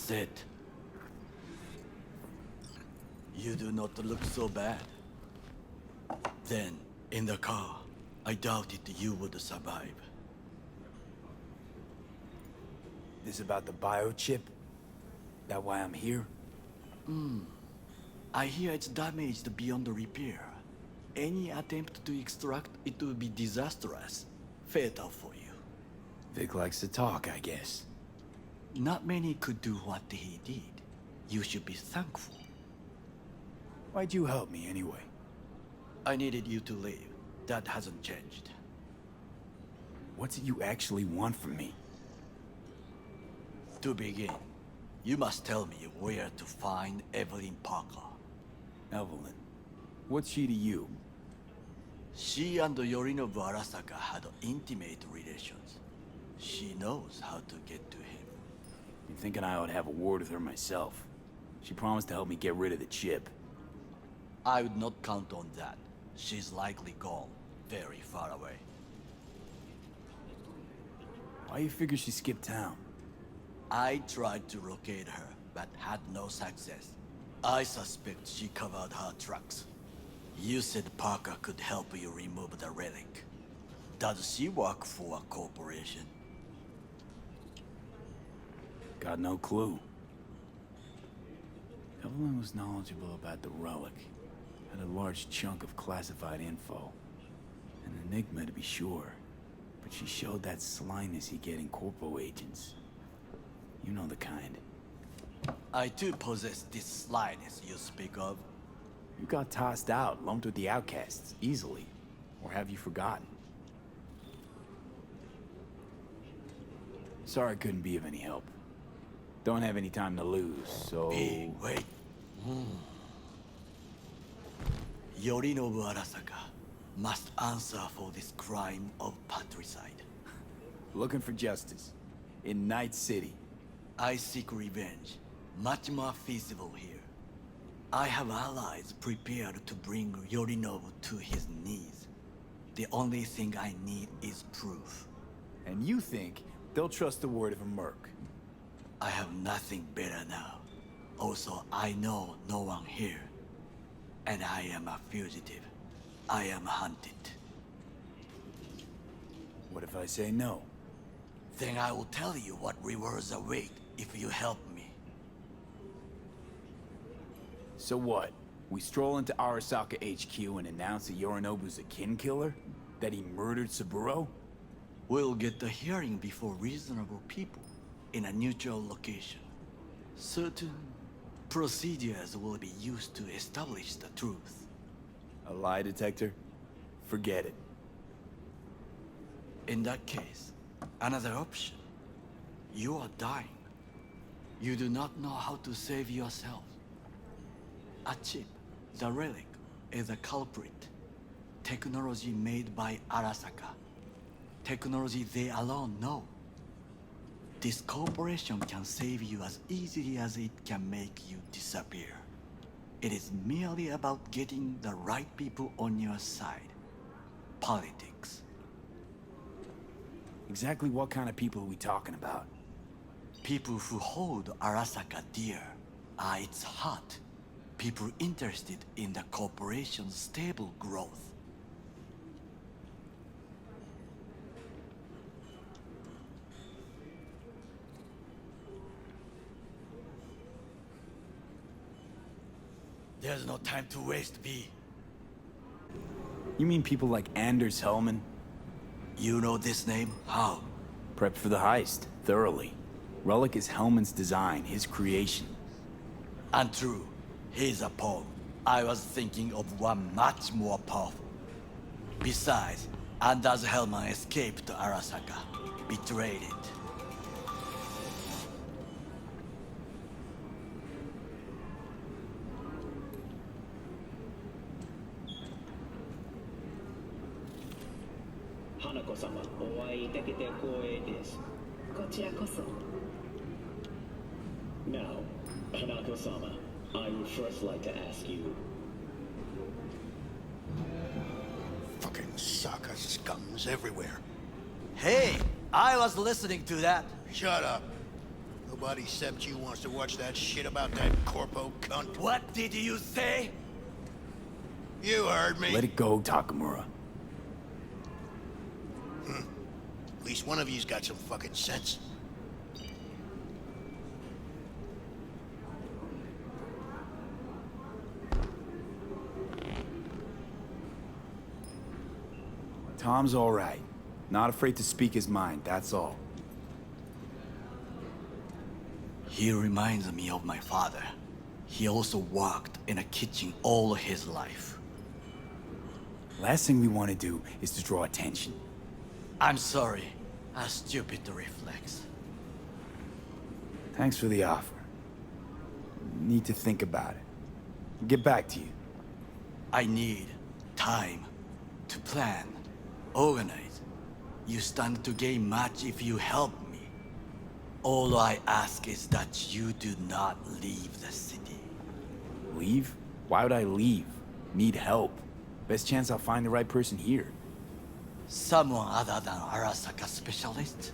Sit. You do not look so bad. Then, in the car, I doubted you would survive. This about the biochip? That why I'm here? I hear it's damaged beyond repair. Any attempt to extract it would be disastrous. Fatal for you. Vic likes to talk, I guess. Not many could do what he did. You should be thankful. Why'd you help me anyway? I needed you to leave. That hasn't changed. What's it you actually want from me? To begin, you must tell me where to find Evelyn Parker. Evelyn. What's she to you? She and Yorinobu Arasaka had intimate relations. She knows how to get to him. You're thinking I ought to have a word with her myself. She promised to help me get rid of the chip. I would not count on that. She's likely gone, very far away. Why you figure she skipped town? I tried to locate her, but had no success. I suspect she covered her tracks. You said Parker could help you remove the relic. Does she work for a corporation? Got no clue. Evelyn was knowledgeable about the relic. Had a large chunk of classified info. An enigma to be sure. But she showed that slyness you get in corpo agents. You know the kind. I too possess this slyness you speak of. You got tossed out, lumped with the outcasts, easily. Or have you forgotten? Sorry I couldn't be of any help. Don't have any time to lose, so... Hey, wait. Yorinobu Arasaka must answer for this crime of patricide. Looking for justice. In Night City. I seek revenge. Much more feasible here. I have allies prepared to bring Yorinobu to his knees. The only thing I need is proof. And you think they'll trust the word of a merc? I have nothing better now. Also, I know no one here. And I am a fugitive. I am hunted. What if I say no? Then I will tell you what rewards await if you help me. So what? We stroll into Arasaka HQ and announce that Yorinobu's a kin killer? That he murdered Saburo? We'll get the hearing before reasonable people in a neutral location. Certain procedures will be used to establish the truth. A lie detector? Forget it. In that case, another option. You are dying. You do not know how to save yourself. A chip, the relic, is a culprit. Technology made by Arasaka. Technology they alone know. This corporation can save you as easily as it can make you disappear. It is merely about getting the right people on your side. Politics. Exactly what kind of people are we talking about? People who hold Arasaka dear are its heart. People interested in the corporation's stable growth. There's no time to waste, V. You mean people like Anders Hellman? You know this name? How? Prepped for the heist, thoroughly. Relic is Hellman's design, his creation. Untrue. He's a pawn. I was thinking of one much more powerful. Besides, Anders Hellman escaped Arasaka, betrayed it. Hanako-sama, お会いできて光栄です。こちらこそ。Now, Hanako-sama, I would first like to ask you. Fucking Saka scums everywhere. Hey, I was listening to that. Shut up. Nobody except you wants to watch that shit about that corpo cunt. What did you say? You heard me. Let it go, Takamura. At least one of you's got some fucking sense. Tom's all right. Not afraid to speak his mind, that's all. He reminds me of my father. He also worked in a kitchen all his life. Last thing we want to do is to draw attention. I'm sorry. A stupid reflex. Thanks for the offer. Need to think about it. Get back to you. I need time to plan, organize. You stand to gain much if you help me. All I ask is that you do not leave the city. Leave? Why would I leave? Need help. Best chance I'll find the right person here. Someone other than Arasaka specialist?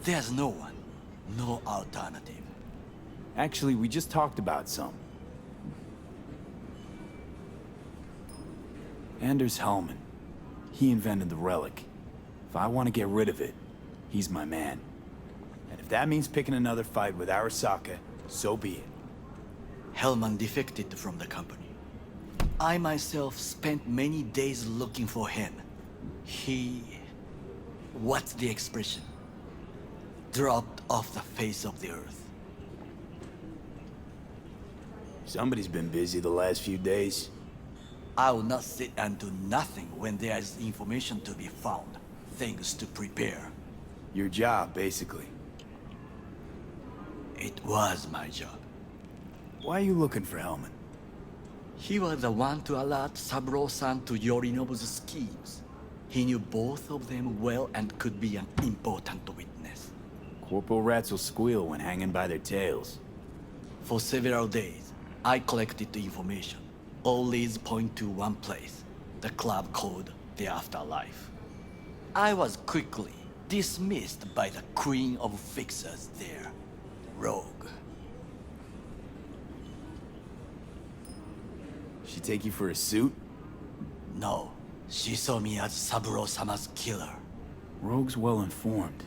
There's no one. No alternative. Actually, we just talked about some. Anders Hellman. He invented the relic. If I want to get rid of it, he's my man. And if that means picking another fight with Arasaka, so be it. Hellman defected from the company. I myself spent many days looking for him. He... what's the expression? Dropped off the face of the earth. Somebody's been busy the last few days. I will not sit and do nothing when there is information to be found. Things to prepare. Your job, basically. It was my job. Why are you looking for Hellman? He was the one to alert Saburo-san to Yorinobu's schemes. He knew both of them well and could be an important witness. Corporal rats will squeal when hanging by their tails. For several days, I collected the information. All leads point to one place, the club called the Afterlife. I was quickly dismissed by the queen of fixers there, Rogue. She take you for a suit? No, she saw me as Saburo-sama's killer. Rogue's well informed.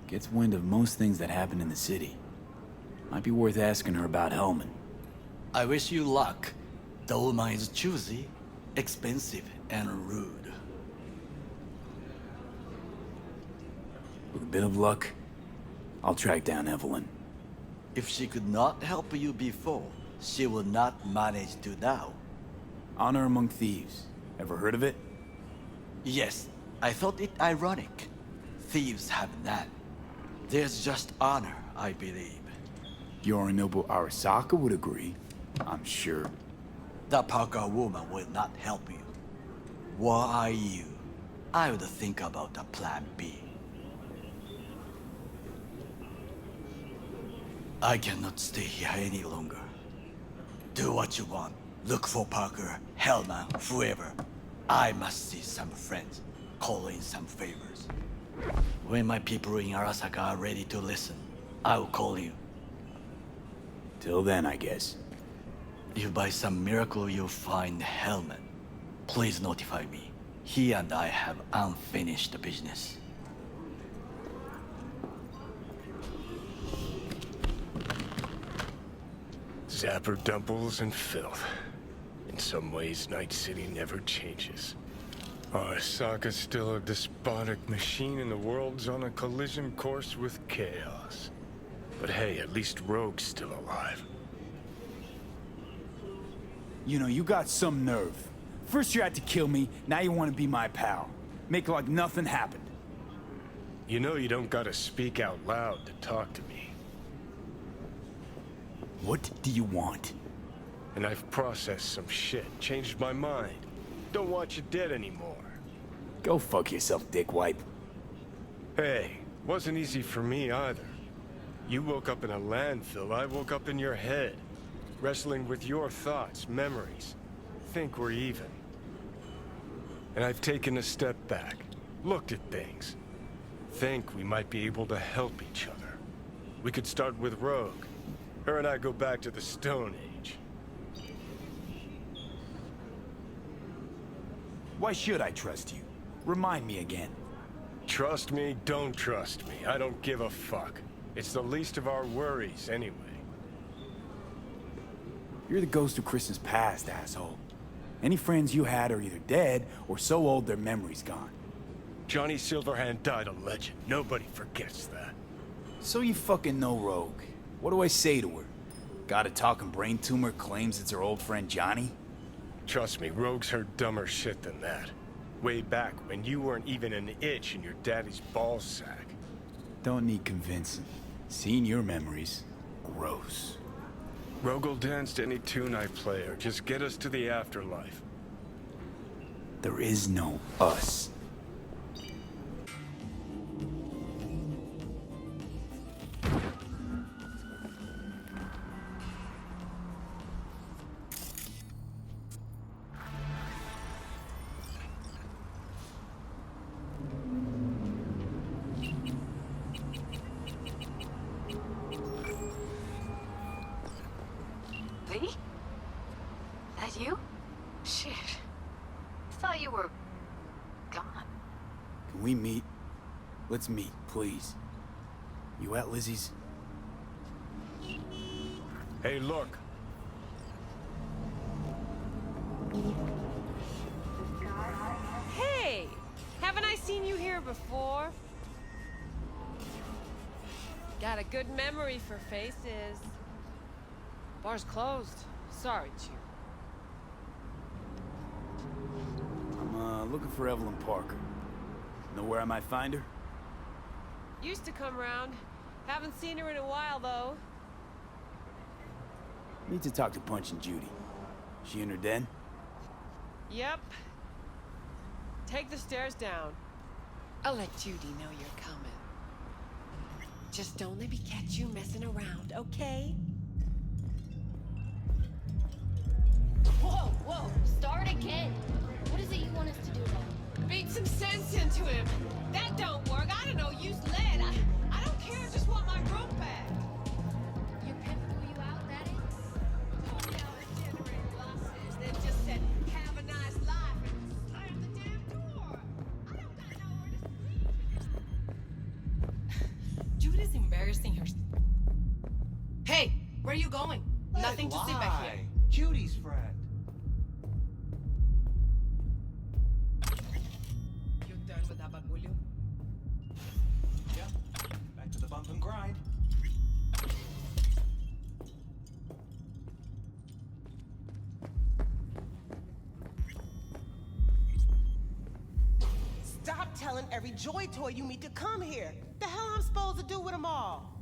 Gets wind of most things that happen in the city. Might be worth asking her about Hellman. I wish you luck. The woman is choosy, expensive, and rude. With a bit of luck, I'll track down Evelyn. If she could not help you before, she will not manage to now. Honor among thieves. Ever heard of it? Yes, I thought it ironic. Thieves have none. There's just honor, I believe. Yorinobu Arasaka would agree, I'm sure. The Parker woman will not help you. Were I you, I would think about a plan B. I cannot stay here any longer. Do what you want. Look for Parker, Hellman, whoever. I must see some friends, call in some favors. When my people in Arasaka are ready to listen, I will call you. Till then, I guess. If by some miracle you find Hellman, please notify me. He and I have unfinished business. Zapper dumples and filth. In some ways, Night City never changes. Arasaka's still a despotic machine and the world's on a collision course with chaos. But hey, at least Rogue's still alive. You know, you got some nerve. First you had to kill me, now you want to be my pal. Make like nothing happened. You know you don't gotta speak out loud to talk to me. What do you want? And I've processed some shit, changed my mind. Don't want you dead anymore. Go fuck yourself, dickwipe. Hey, wasn't easy for me either. You woke up in a landfill, I woke up in your head. Wrestling with your thoughts, memories. Think we're even. And I've taken a step back, looked at things. Think we might be able to help each other. We could start with Rogue. Her and I go back to the Stone Age. Why should I trust you? Remind me again. Trust me, don't trust me. I don't give a fuck. It's the least of our worries, anyway. You're the ghost of Christmas past, asshole. Any friends you had are either dead or so old their memory's gone. Johnny Silverhand died a legend. Nobody forgets that. So you fucking know Rogue. What do I say to her? Got a talking brain tumor, claims it's her old friend Johnny? Trust me, Rogue's heard dumber shit than that. Way back when you weren't even an itch in your daddy's ballsack. Don't need convincing. Seeing your memories, gross. Rogue will dance to any tune I play her. Just get us to the afterlife. There is no us. Lee? That you? Shit. Thought you were... gone. Can we meet? Let's meet, please. You at Lizzie's? Hey, look. Hey! Haven't I seen you here before? Got a good memory for faces. Bar's closed. Sorry, Chew. I'm looking for Evelyn Parker. Know where I might find her? Used to come round. Haven't seen her in a while, though. Need to talk to Punch and Judy. She in her den? Yep. Take the stairs down. I'll let Judy know you're coming. Just don't let me catch you messing around, okay? Whoa, whoa, start again. What is it you want us to do now? Beat some sense into him. That don't work. I don't know, use lead. I don't care, I just want my rope back. Your pimp threw you out, that is? Oh, now they generate losses. They just said, have a nice life and slam the damn door. I don't got nowhere to sleep. Judy's embarrassing her. Hey, where are you going? Nothing to see back here. Judy's friend. You done with that bagulho? Yep. Back to the bump and grind. Stop telling every joy toy you meet to come here. The hell I'm supposed to do with them all?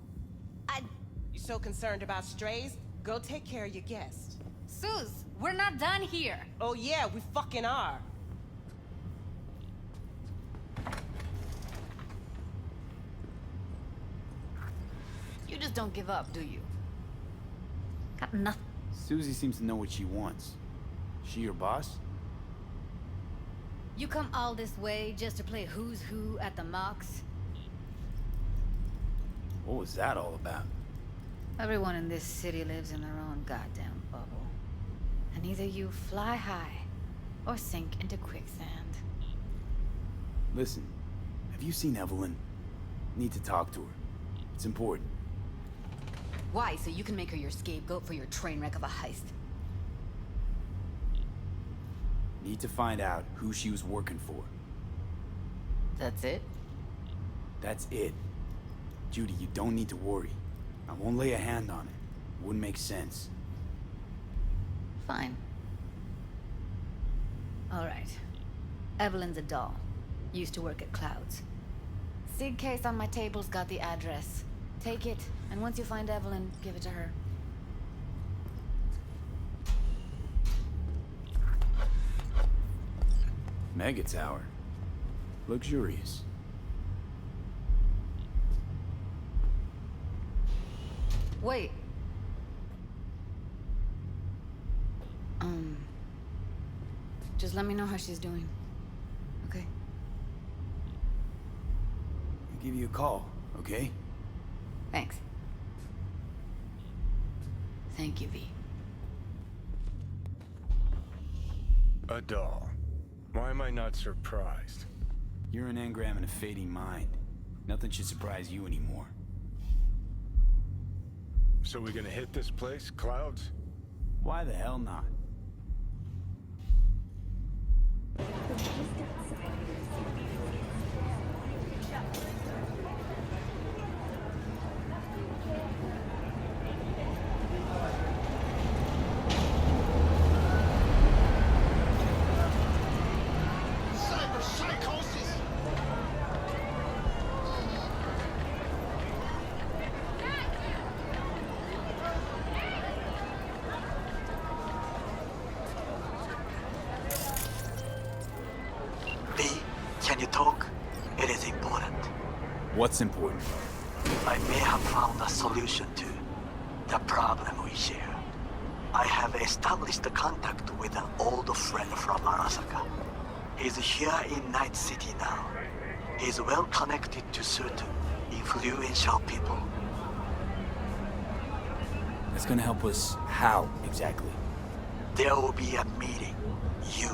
You so concerned about strays? Go take care of your guest. Suze, we're not done here. Oh yeah, we fucking are. You just don't give up, do you? Got nothing. Susie seems to know what she wants. She your boss? You come all this way just to play who's who at the mocks? What was that all about? Everyone in this city lives in their own goddamn bubble. And either you fly high or sink into quicksand. Listen, have you seen Evelyn? Need to talk to her. It's important. Why? So you can make her your scapegoat for your train wreck of a heist? Need to find out who she was working for. That's it? That's it. Judy, you don't need to worry. I won't lay a hand on it. Wouldn't make sense. Fine. All right. Evelyn's a doll. Used to work at Clouds. Sig case on my table's got the address. Take it, and once you find Evelyn, give it to her. Mega Tower. Luxurious. Wait. Just let me know how she's doing. Okay? I'll give you a call, okay? Thanks. Thank you, V. A doll. Why am I not surprised? You're an engram and a fading mind. Nothing should surprise you anymore. So we gonna hit this place, Clouds? Why the hell not? V, can you talk? It is important. What's important? I may have found a solution to the problem we share. I have established a contact with an old friend from Arasaka. He's here in Night City now. He's well connected to certain influential people. That's gonna help us how, exactly? There will be a meeting. You,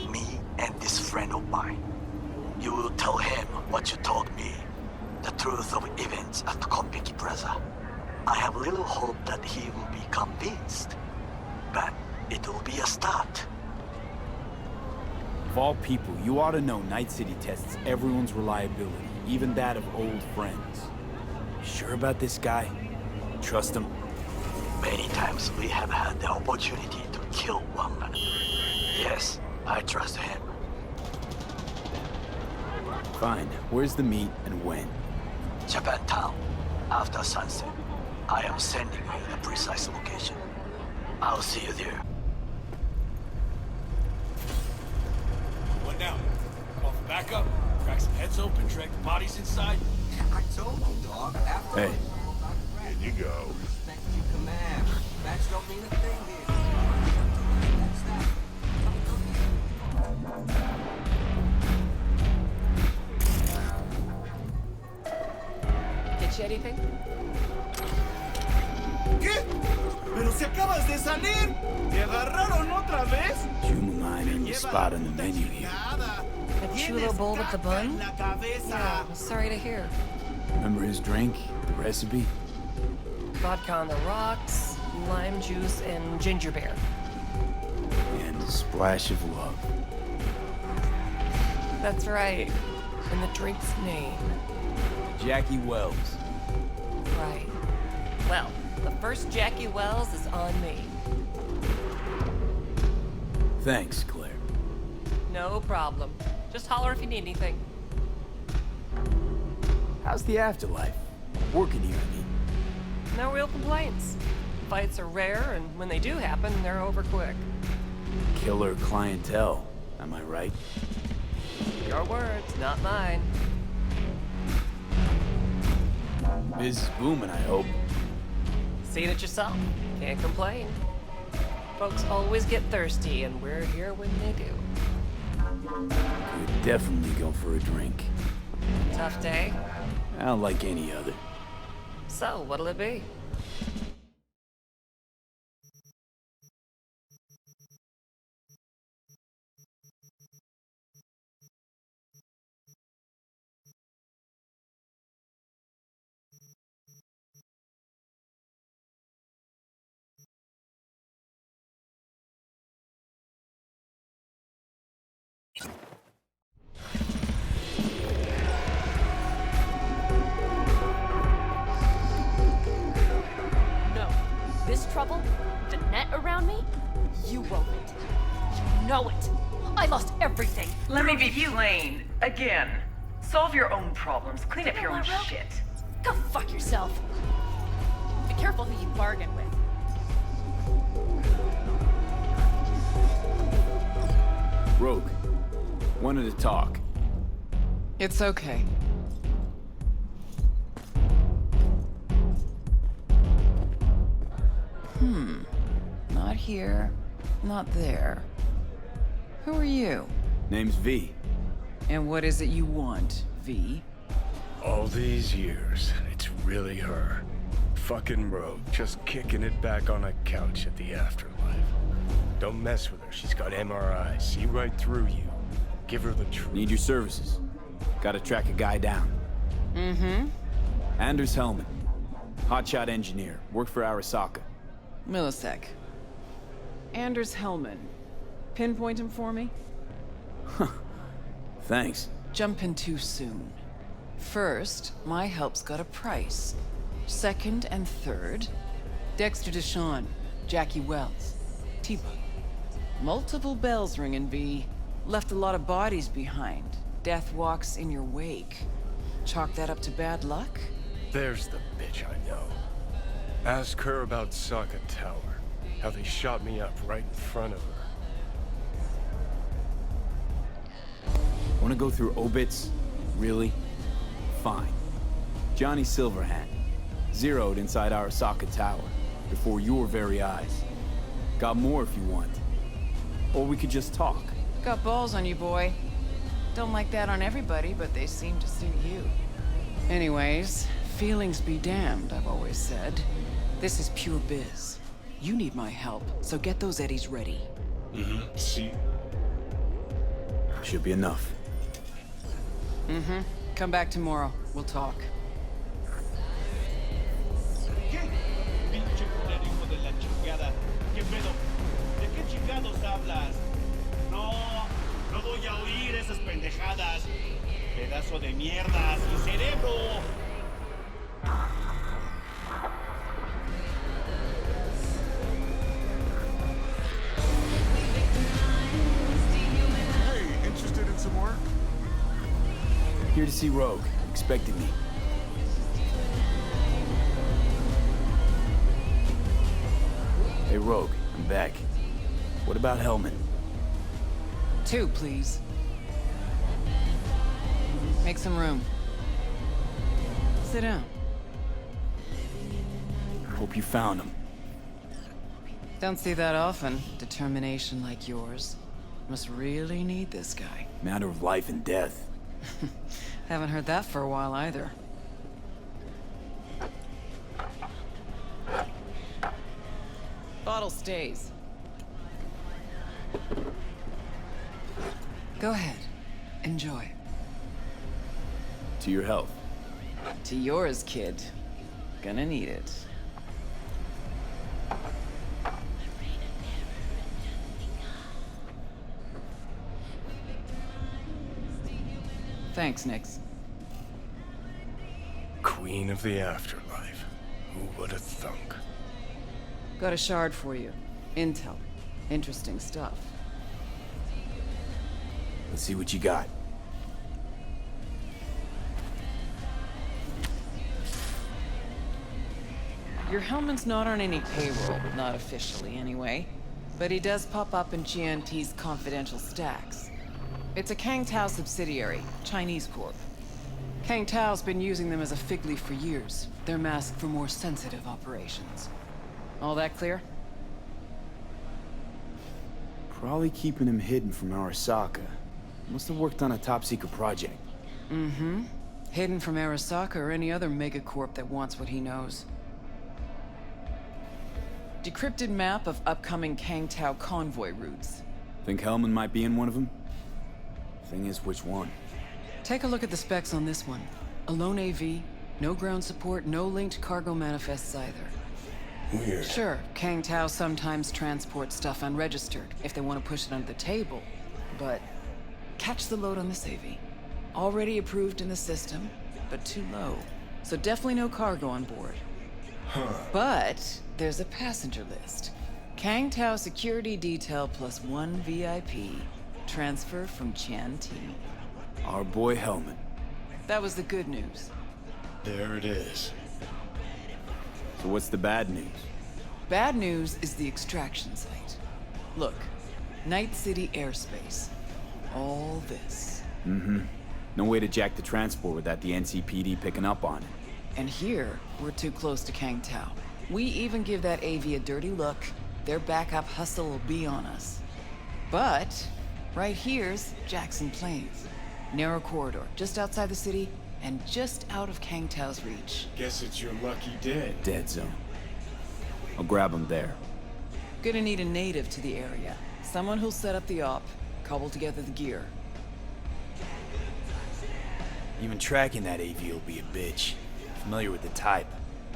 me, and this friend of mine. You will tell him what you told me. The truth of events at Konpeki Plaza. I have little hope that he will be convinced. But it will be a start. Of all people, you ought to know Night City tests everyone's reliability, even that of old friends. You sure about this guy? Trust him? Many times we have had the opportunity to kill one another. Yes, I trust him. Fine. Where's the meet and when? Japantown, after sunset. I am sending you the precise location. I'll see you there. One down. Call for backup. Crack some heads open, drag the bodies inside. I told you, dog. After Hey. In you go. respect you command. Facts don't mean a thing here. That's that. Get you anything? ¿Qué? ¿Pero si acabas de salir? ¿Te agarraron otra vez? Jumaline in the spot on the menu here. A chulo bowl with the bun? La cabeza. Yeah, sorry to hear. Remember his drink? The recipe? Vodka on the rocks, lime juice, and ginger beer. And a splash of love. That's right. And the drink's name. Jackie Wells. Right. Well, the first Jackie Wells is on me. Thanks, Claire. No problem. Just holler if you need anything. How's the afterlife? Working here, I mean. No real complaints. Fights are rare, and when they do happen, they're over quick. Killer clientele, am I right? Your words, not mine. Business booming, I hope. Seen it yourself. Can't complain. Folks always get thirsty, and we're here when they do. Could definitely go for a drink. Tough day? Not like any other. So, what'll it be? No. This trouble? The net around me? You wove it. You know it. I lost everything. Let me be plain. Again. Solve your own problems. Clean up your own shit. Go fuck yourself. Be careful who you bargain with. Rogue, wanted to talk. It's okay. Not here. Not there. Who are you? Name's V. And what is it you want, V? All these years, it's really her. Fucking Rogue, just kicking it back on a couch at the afterlife. Don't mess with her. She's got MRI. See right through you. Give her the truth. Need your services. Gotta track a guy down. Mm-hmm. Anders Hellman. Hotshot engineer. Worked for Arasaka. Millisec. Anders Hellman. Pinpoint him for me? Thanks. Jumping too soon. First, my help's got a price. Second and third, Dexter Deshawn, Jackie Wells, T-Bug. Multiple bells ringing, V. Left a lot of bodies behind. Death walks in your wake. Chalk that up to bad luck? There's the bitch I know. Ask her about Saka Tower. How they shot me up right in front of her. Wanna go through obits? Really? Fine. Johnny Silverhand. Zeroed inside Arasaka Tower. Before your very eyes. Got more if you want. Or we could just talk. Got balls on you, boy. Don't like that on everybody, but they seem to suit you. Anyways, feelings be damned, I've always said. This is pure biz. You need my help, so get those eddies ready. Mm-hmm. See? Should be enough. Mm-hmm. Come back tomorrow. We'll talk. ¿Qué? Pinche culero hijo de la chingada. ¿Qué pedo? ¿De qué chingados hablas? No, no voy a oír esas pendejadas. Pedazo de mierda, sin cerebro. Hey, interested in some work? Here to see Rogue. Expected me. Hey, Rogue. I'm back. What about Hellman? 2, please. Make some room. Sit down. Hope you found him. Don't see that often. Determination like yours. Must really need this guy. Matter of life and death. Haven't heard that for a while either. Bottle stays. Go ahead. Enjoy. To your health. To yours, kid. Gonna need it. Thanks, Nix. Queen of the afterlife. Who would have thunk? Got a shard for you. Intel. Interesting stuff. Let's see what you got. Your Hellman's not on any payroll, not officially anyway. But he does pop up in GNT's confidential stacks. It's a Kang Tao subsidiary, Chinese corp. Kang Tao's been using them as a fig leaf for years. They're masked for more sensitive operations. All that clear? Probably keeping him hidden from Arasaka. Must have worked on a top-secret project. Mm-hmm. Hidden from Arasaka or any other megacorp that wants what he knows. Decrypted map of upcoming Kang Tao convoy routes. Think Hellman might be in one of them? Thing is, which one? Take a look at the specs on this one. A lone AV, no ground support, no linked cargo manifests either. Weird. Sure, Kang Tao sometimes transports stuff unregistered if they want to push it under the table, but catch the load on this AV. Already approved in the system, but too low. So definitely no cargo on board. Huh. But there's a passenger list. Kang Tao security detail plus 1 VIP. Transfer from Chan T. Our boy Hellman. That was the good news. There it is. So what's the bad news? Bad news is the extraction site. Look, Night City airspace. All this. Mm-hmm. No way to jack the transport without the NCPD picking up on it. And here, we're too close to Kang Tao. We even give that AV a dirty look, their backup hustle will be on us. But right here's Jackson Plains. Narrow corridor, just outside the city, and just out of Kang Tao's reach. Guess it's your lucky day. Dead zone. I'll grab him there. Gonna need a native to the area. Someone who'll set up the op, cobble together the gear. Even tracking that AV will be a bitch. Familiar with the type.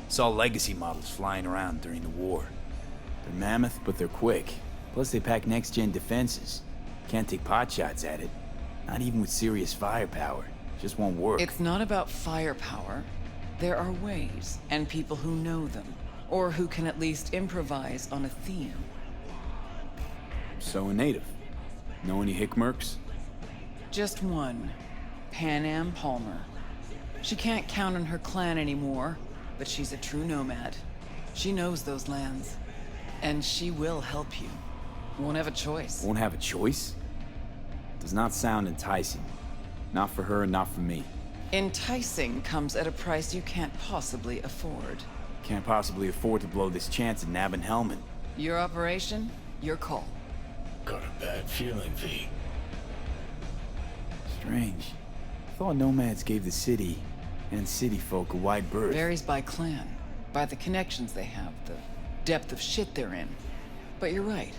Saw legacy models flying around during the war. They're mammoth, but they're quick. Plus they pack next-gen defenses. Can't take potshots at it. Not even with serious firepower. Just won't work. It's not about firepower. There are ways, and people who know them. Or who can at least improvise on a theme. So a native. Know any hick mercs? Just one. Pan Palmer. She can't count on her clan anymore, but she's a true nomad. She knows those lands. And she will help you. Won't have a choice. Won't have a choice? Does not sound enticing. Not for her and not for me. Enticing comes at a price you can't possibly afford. Can't possibly afford to blow this chance at nabbing Hellman. Your operation, your call. Got a bad feeling, V. Strange. Thought nomads gave the city and city folk a wide berth. Varies by clan, by the connections they have, the depth of shit they're in. But you're right.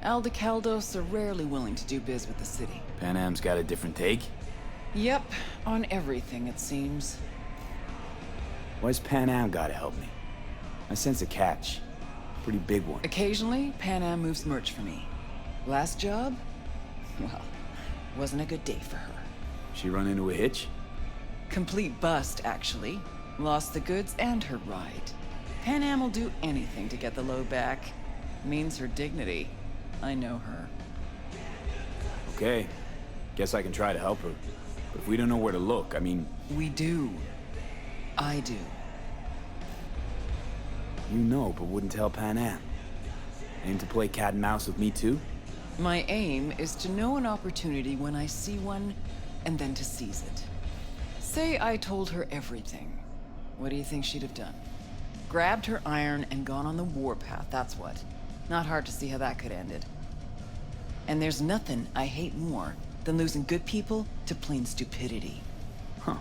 Aldecaldos are rarely willing to do biz with the city. Panam's got a different take? Yep, on everything it seems. Why's Panam gotta help me? I sense a catch. Pretty big one. Occasionally, Panam moves merch for me. Last job? Well, wasn't a good day for her. She run into a hitch? Complete bust, actually. Lost the goods and her ride. Panam will do anything to get the load back. Means her dignity. I know her. Okay. Guess I can try to help her. But if we don't know where to look, I mean... We do. I do. You know, but wouldn't tell Panam. Aim to play cat and mouse with me too? My aim is to know an opportunity when I see one, and then to seize it. Say I told her everything. What do you think she'd have done? Grabbed her iron and gone on the warpath, that's what. Not hard to see how that could have ended. And there's nothing I hate more than losing good people to plain stupidity. Huh.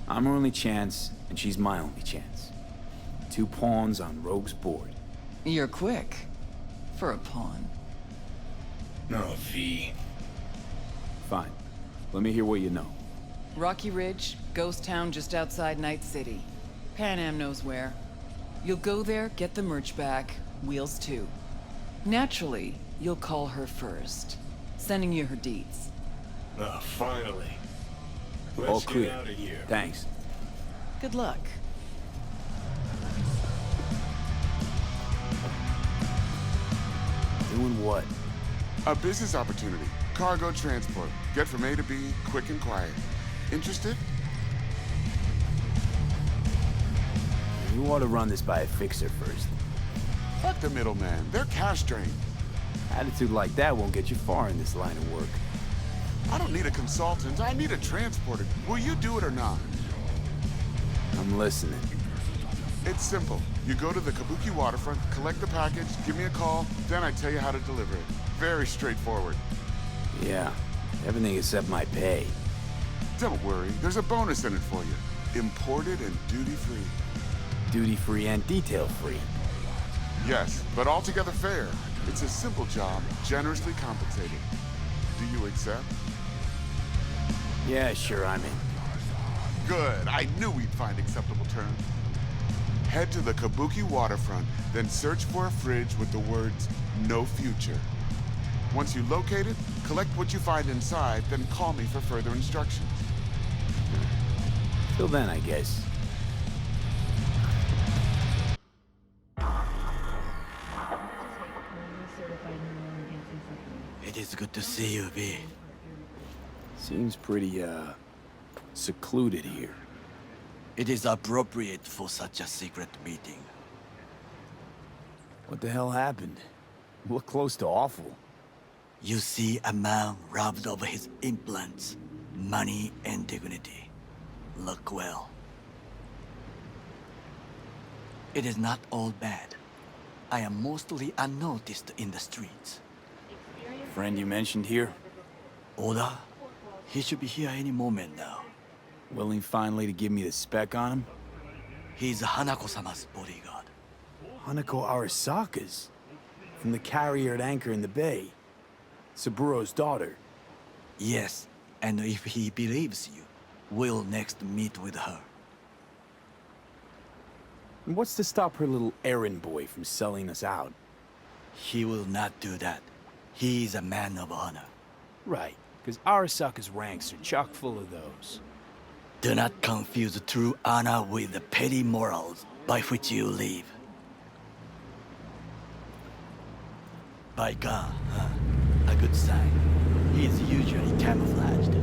I'm her only chance, and she's my only chance. 2 pawns on Rogue's board. You're quick. For a pawn. No, V. Fine. Let me hear what you know. Rocky Ridge, ghost town just outside Night City. Panam knows where. You'll go there, get the merch back, wheels too. Naturally, you'll call her first, sending you her deeds. Oh, finally. All Let's clear. get out of here. Thanks. Good luck. Doing what? A business opportunity. Cargo transport. Get from A to B, quick and quiet. Interested? You ought to run this by a fixer first. Fuck the middleman. They're cash drained. Attitude like that won't get you far in this line of work. I don't need a consultant. I need a transporter. Will you do it or not? I'm listening. It's simple. You go to the Kabuki waterfront, collect the package, give me a call, then I tell you how to deliver it. Very straightforward. Yeah, everything except my pay. Don't worry, there's a bonus in it for you. Imported and duty-free. Duty-free and detail-free. Yes, but altogether fair. It's a simple job, generously compensated. Do you accept? Yeah, sure, I'm in. Good, I knew we'd find acceptable terms. Head to the Kabuki waterfront, then search for a fridge with the words, "No future." Once you locate it, collect what you find inside, then call me for further instructions. Till then, I guess. It is good to see you, V. Seems pretty, secluded here. It is appropriate for such a secret meeting. What the hell happened? Look close to awful. You see a man robbed of his implants, money and dignity. Look well. It is not all bad. I am mostly unnoticed in the streets. Friend you mentioned here? Oda? He should be here any moment now. Willing finally to give me the spec on him? He's Hanako-sama's bodyguard. Hanako Arasaka's? from the carrier at anchor in the bay. Saburo's daughter. Yes, and if he believes you, we'll next meet with her. And what's to stop her little errand boy from selling us out? He will not do that. He is a man of honor. Right, because Arasaka's ranks are chock full of those. Do not confuse true honor with the petty morals by which you live. By God, huh? A good sign. He is usually camouflaged.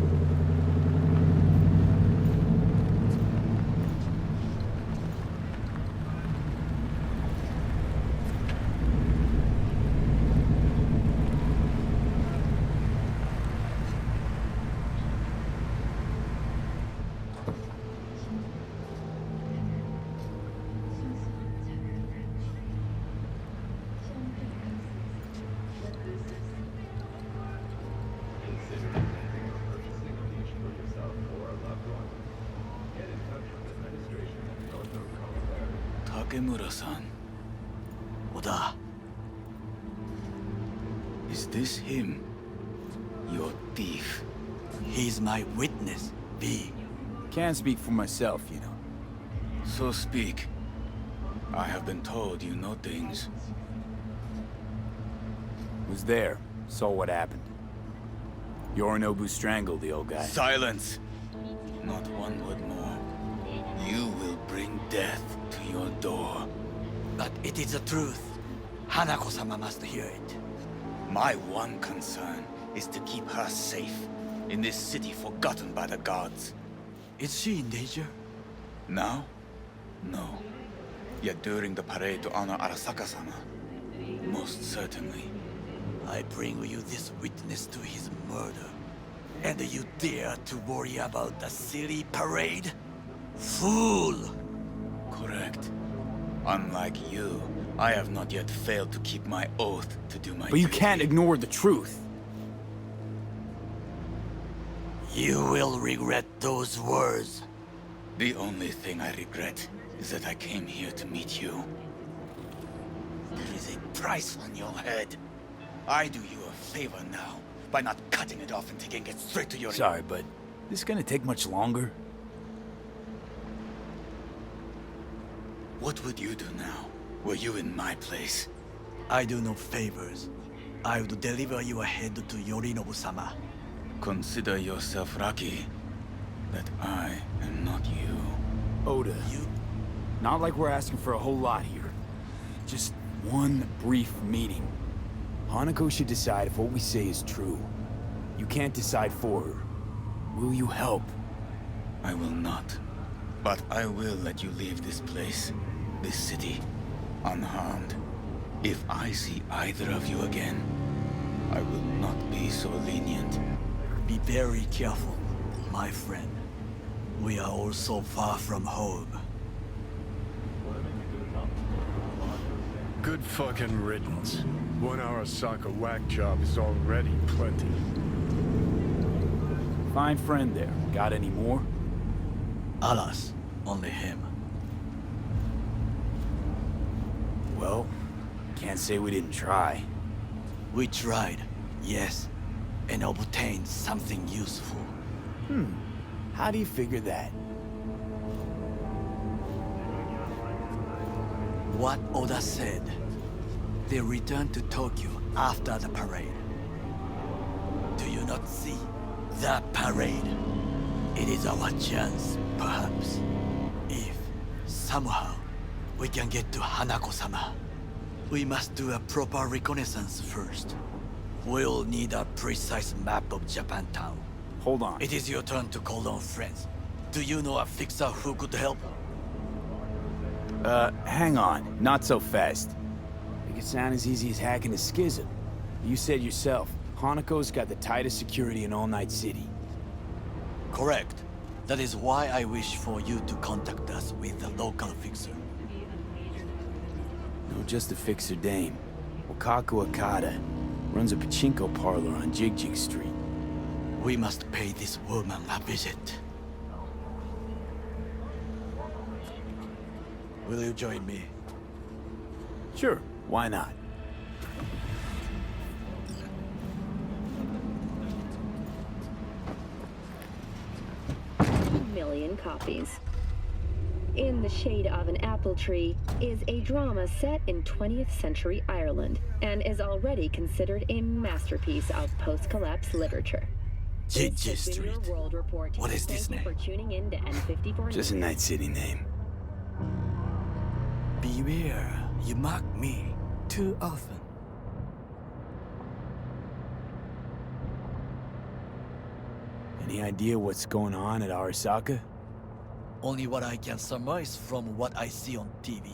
Takemura-san. Oda. Is this him? Your thief. He's my witness, V. Can't speak for myself, you know. So speak. I have been told you know things. Was there. Saw what happened. Yorinobu strangled the old guy. Silence! Not one word more. You will bring death to your door. But it is the truth. Hanako-sama must hear it. My one concern is to keep her safe in this city forgotten by the gods. Is she in danger? Now? No. Yet during the parade to honor Arasaka-sama, most certainly. I bring you this witness to his murder. And you dare to worry about the silly parade? Fool! Correct. Unlike you, I have not yet failed to keep my oath to do my But you duty. can't ignore the truth. You will regret those words. The only thing I regret is that I came here to meet you. There is a price on your head. I do you a favor now by not cutting it off and taking it straight to your... Sorry, but this gonna take much longer? What would you do now, were you in my place? I do no favors. I would deliver your head to Yorinobu-sama. Consider yourself lucky that I am not you. Oda, not like we're asking for a whole lot here. Just one brief meeting. Hanako should decide if what we say is true. You can't decide for her. Will you help? I will not. But I will let you leave this place, this city, unharmed. If I see either of you again, I will not be so lenient. Be very careful, my friend. We are all so far from home. Good fucking riddance. 1 Arasaka whack job is already plenty. Fine friend there. Got any more? Alas, only him. Well, can't say we didn't try. We tried, yes, and obtained something useful. How do you figure that? What Oda said. They returned to Tokyo after the parade. Do you not see? The parade. It is our chance, perhaps. If, somehow, we can get to Hanako-sama. We must do a proper reconnaissance first. We'll need a precise map of Japantown. Hold on. It is your turn to call on friends. Do you know a fixer who could help? Hang on. Not so fast. Make it sound as easy as hacking a schism. You said yourself, Hanako's got the tightest security in All Night City. Correct. That is why I wish for you to contact us with the local fixer. No, just a fixer dame. Wakaku Akata. Runs a pachinko parlor on Jig Street. We must pay this woman a visit. Will you join me? Sure, why not? million copies. In the Shade of an Apple Tree is a drama set in 20th century Ireland and is already considered a masterpiece of post-collapse literature. J.J. Street. What is this name? For tuning in to N54 Just a Night City name. Beware, you mock me too often. Any idea what's going on at Arasaka? Only what I can surmise from what I see on TV.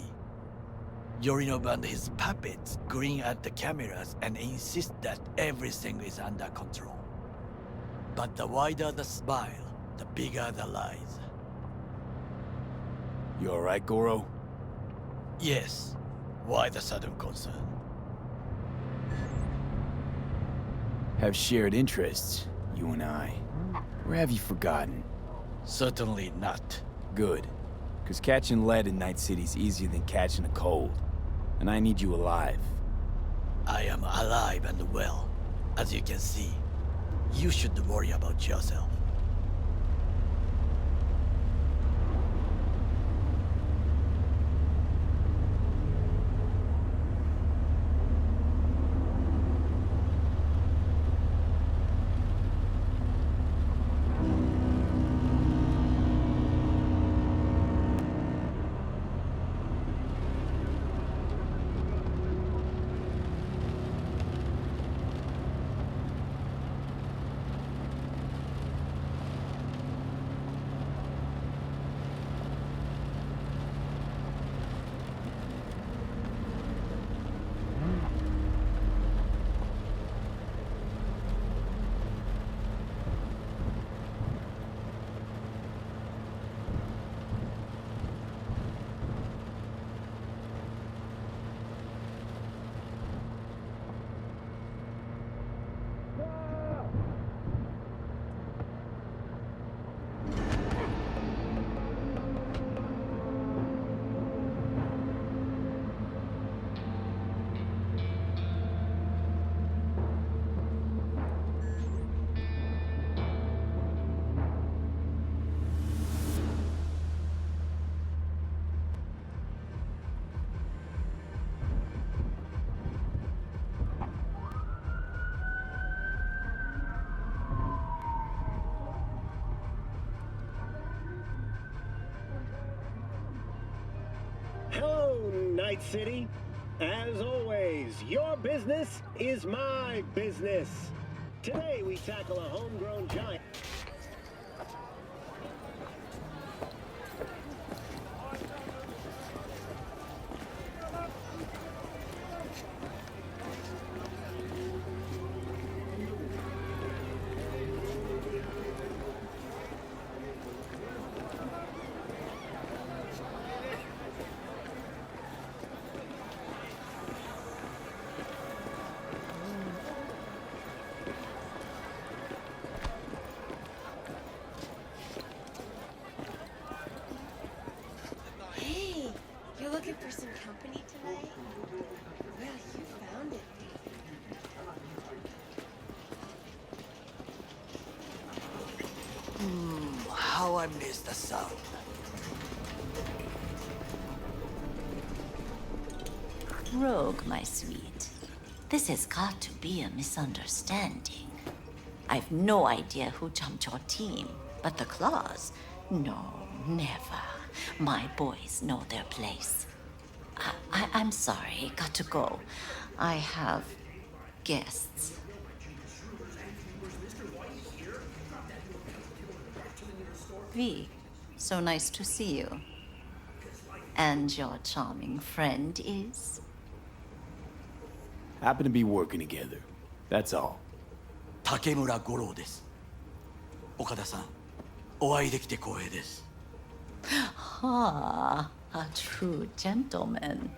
Yorinobu and his puppets grin at the cameras and insist that everything is under control. But the wider the smile, the bigger the lies. You alright, Goro? Yes. Why the sudden concern? Have shared interests, you and I. Or have you forgotten? Certainly not. Good. Because catching lead in Night City's easier than catching a cold. And I need you alive. I am alive and well, as you can see. You should worry about yourself. Hello, Night City. As always, your business is my business. Today we tackle a homegrown giant. Hey, you're looking for some company tonight? Well, you found it. How I miss the sound. Rogue, my sweet. This has got to be a misunderstanding. I've no idea who jumped your team, but the claws? No, never. My boys know their place. I'm sorry, got to go. I have guests. V, so nice to see you. And your charming friend is? Happen to be working together. That's all. Takemura Goro です。岡田さん、お会いできて光栄です。Ah, a true gentleman.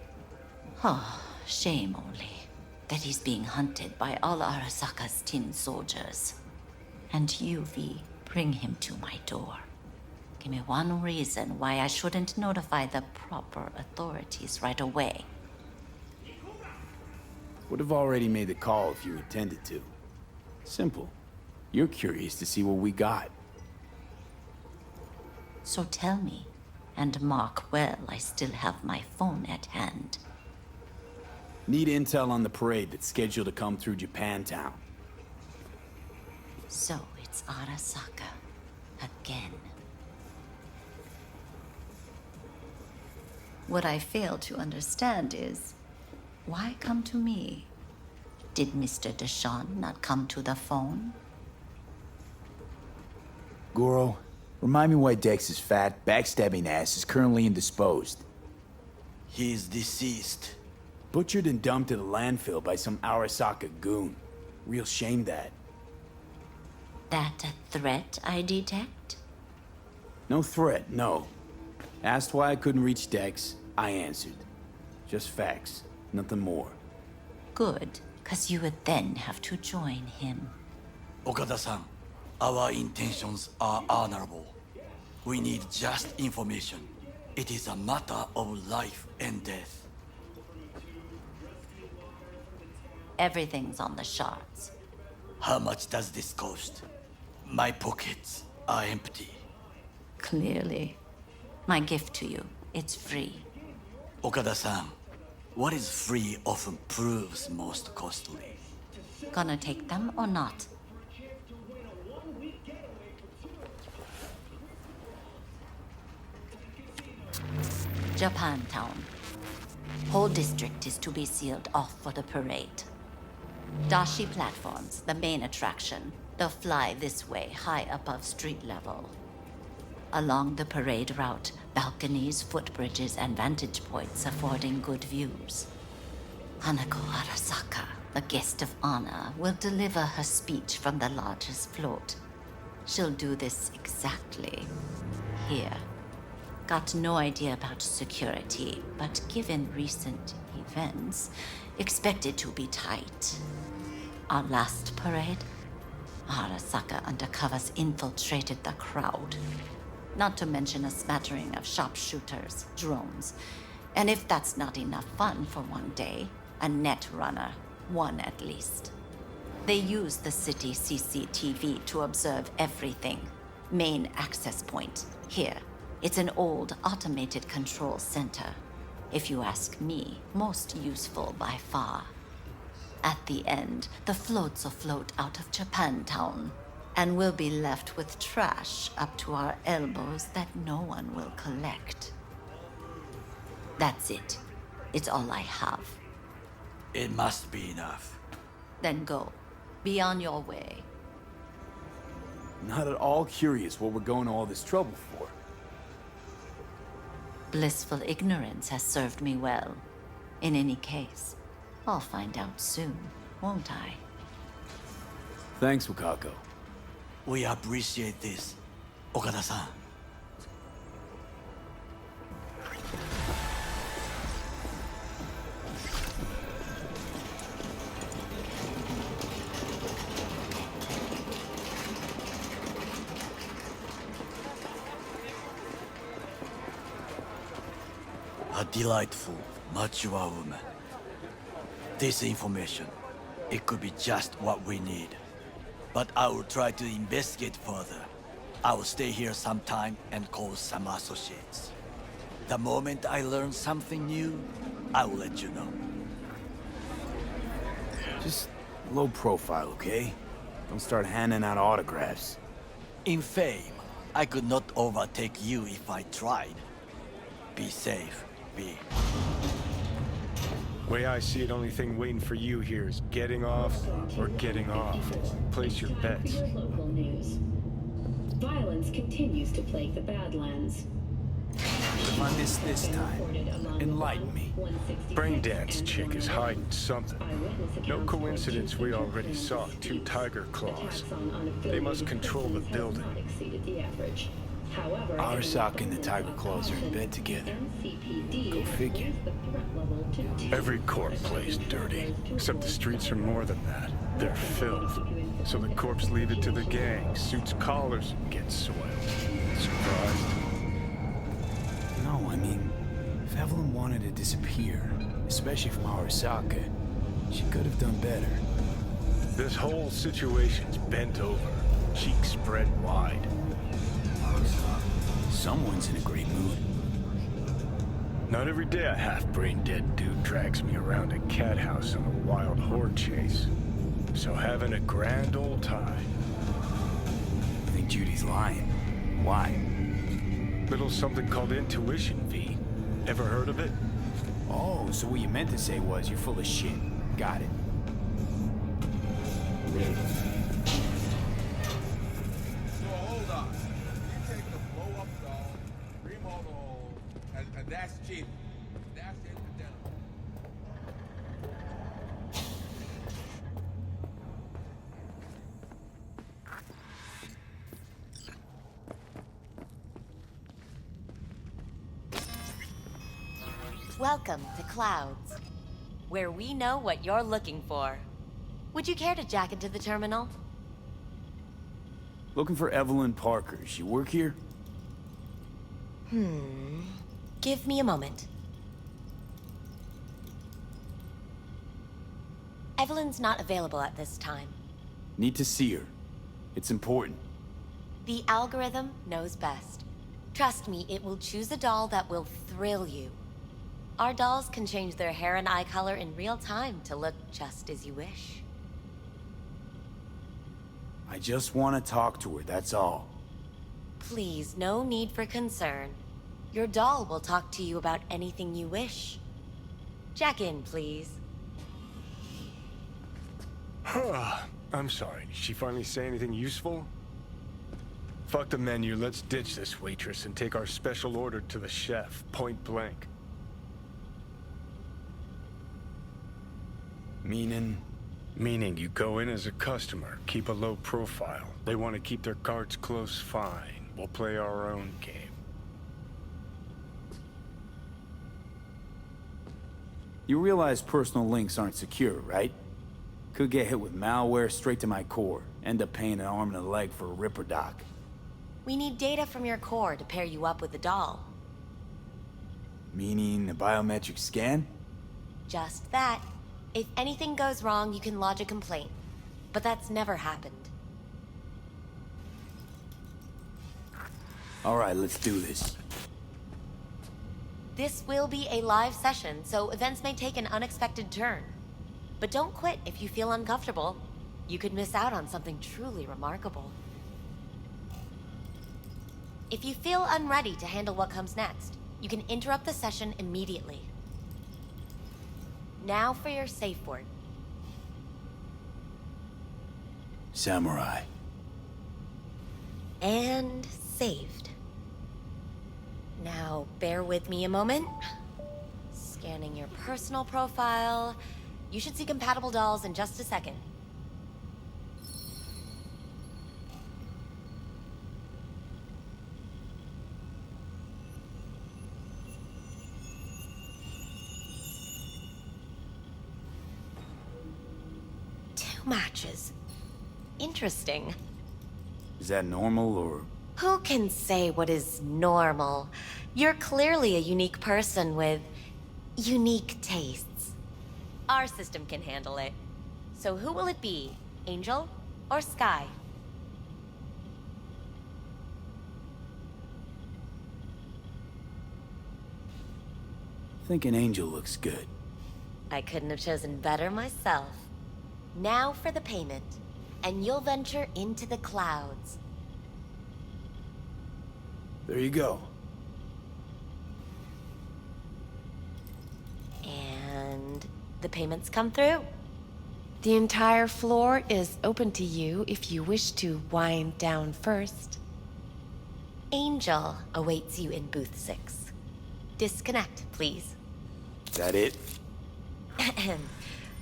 Ah, shame only that he's being hunted by all Arasaka's tin soldiers. And you, V, bring him to my door. Give me one reason why I shouldn't notify the proper authorities right away. Would have already made the call if you intended to. Simple. You're curious to see what we got. So tell me, and mark well I still have my phone at hand. Need intel on the parade that's scheduled to come through Japantown. So it's Arasaka again. What I fail to understand is, why come to me? Did Mr. Deshawn not come to the phone? Goro, remind me why Dex's fat, backstabbing ass is currently indisposed. He is deceased. Butchered and dumped in a landfill by some Arasaka goon. Real shame that. That a threat I detect? No threat, no. Asked why I couldn't reach Dex, I answered. Just facts, nothing more. Good, 'cause you would then have to join him. Okada-san, our intentions are honorable. We need just information. It is a matter of life and death. Everything's on the shards. How much does this cost? My pockets are empty. Clearly. My gift to you, it's free. Okada-san, what is free often proves most costly. Gonna take them or not? Japantown. Whole district is to be sealed off for the parade. Dashi platforms, the main attraction. They'll fly this way, high above street level. Along the parade route, balconies, footbridges, and vantage points affording good views. Hanako Arasaka, the guest of honor, will deliver her speech from the largest float. She'll do this exactly here. Got no idea about security, but given recent events, expected to be tight. Our last parade, Arasaka undercovers infiltrated the crowd. Not to mention a smattering of sharpshooters, drones. And if that's not enough fun for one day, a net runner, one at least. They use the city CCTV to observe everything. Main access point, here. It's an old automated control center. If you ask me, most useful by far. At the end, the floats will float out of Japantown, and we'll be left with trash up to our elbows that no one will collect. That's it. It's all I have. It must be enough. Then go. Be on your way. Not at all curious what we're going to all this trouble for. Blissful ignorance has served me well. In any case, I'll find out soon, won't I? Thanks, Wakako. We appreciate this, Okada-san. A delightful, mature woman. This information, it could be just what we need. But I will try to investigate further. I will stay here some time and call some associates. The moment I learn something new, I will let you know. Just low profile, okay? Don't start handing out autographs. In fame, I could not overtake you if I tried. Be safe, B. Way I see it, only thing waiting for you here is getting off or getting off. Place your bets. Local news. Violence continues to plague the Badlands. If I miss this time, enlighten me. Braindance chick is hiding something. No coincidence we already saw 2 tiger claws. They must control the building. Arasaka and the Tiger Claws are in bed together. Go figure. Every corp plays dirty, except the streets are more than that. They're filth. So the corps leave it to the gang, suits collars, and get soiled. Surprised? No, I mean, if Evelyn wanted to disappear, especially from Arasaka, she could have done better. This whole situation's bent over, cheeks spread wide. Someone's in a great mood. Not every day a half-brain dead dude drags me around a cat house on a wild horde chase. So having a grand old time. I think Judy's lying. Why? Little something called intuition, V. Ever heard of it? Oh, so what you meant to say was you're full of shit. Got it. So hold on. You take the blow-up doll, remodel, and that's cheap. That's incidental. Welcome to Clouds, where we know what you're looking for. Would you care to jack into the terminal? Looking for Evelyn Parker. She work here? Give me a moment. Evelyn's not available at this time. Need to see her. It's important. The algorithm knows best. Trust me, it will choose a doll that will thrill you. Our dolls can change their hair and eye color in real time to look just as you wish. I just want to talk to her, that's all. Please, no need for concern. Your doll will talk to you about anything you wish. Jack in, please. I'm sorry, did she finally say anything useful? Fuck the menu, let's ditch this waitress and take our special order to the chef, point blank. Meaning? Meaning you go in as a customer, keep a low profile. They want to keep their cards close, fine. We'll play our own game. You realize personal links aren't secure, right? Could get hit with malware straight to my core. End up paying an arm and a leg for a Ripper doc. We need data from your core to pair you up with the doll. Meaning a biometric scan? Just that. If anything goes wrong, you can lodge a complaint. But that's never happened. All right, let's do this. This will be a live session, so events may take an unexpected turn. But don't quit if you feel uncomfortable. You could miss out on something truly remarkable. If you feel unready to handle what comes next, you can interrupt the session immediately. Now for your safe word. Samurai. And saved. Now, bear with me a moment. Scanning your personal profile. You should see compatible dolls in just a second. Matches. Interesting. Is that normal, or...? Who can say what is normal? You're clearly a unique person with unique tastes. Our system can handle it. So who will it be? Angel or Sky? I think an angel looks good. I couldn't have chosen better myself. Now for the payment, and you'll venture into the clouds. There you go. And the payments come through. The entire floor is open to you if you wish to wind down first. Angel awaits you in booth 6. Disconnect, please. Is that it?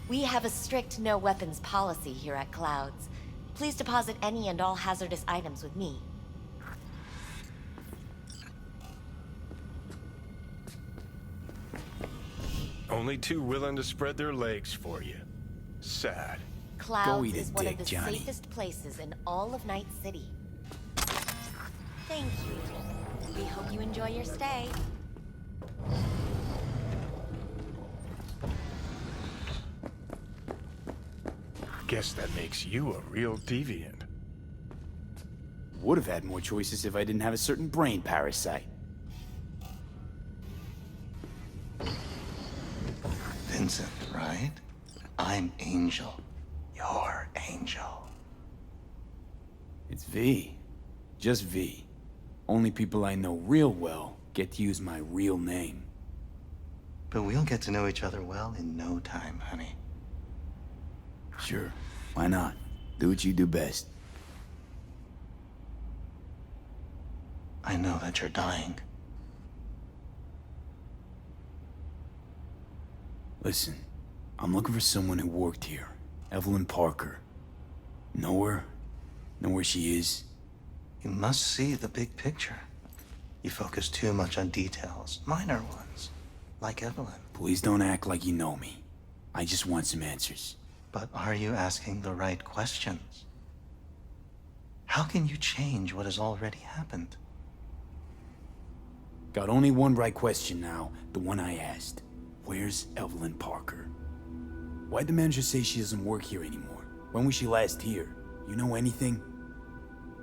We have a strict no weapons policy here at Clouds. Please deposit any and all hazardous items with me. Only two willing to spread their legs for you. Sad. Clouds is one of the safest places in all of Night City. Thank you. We hope you enjoy your stay. Guess that makes you a real deviant. Would have had more choices if I didn't have a certain brain parasite. Vincent, right? I'm Angel. You're Angel. It's V. Just V. Only people I know real well get to use my real name. But we'll get to know each other well in no time, honey. Sure, why not? Do what you do best. I know that you're dying. Listen, I'm looking for someone who worked here. Evelyn Parker. Know her? Know where she is? You must see the big picture. You focus too much on details, minor ones, like Evelyn. Please don't act like you know me. I just want some answers. But are you asking the right questions? How can you change what has already happened? Got only one right question now, the one I asked. Where's Evelyn Parker? Why'd the manager say she doesn't work here anymore? When was she last here? You know anything?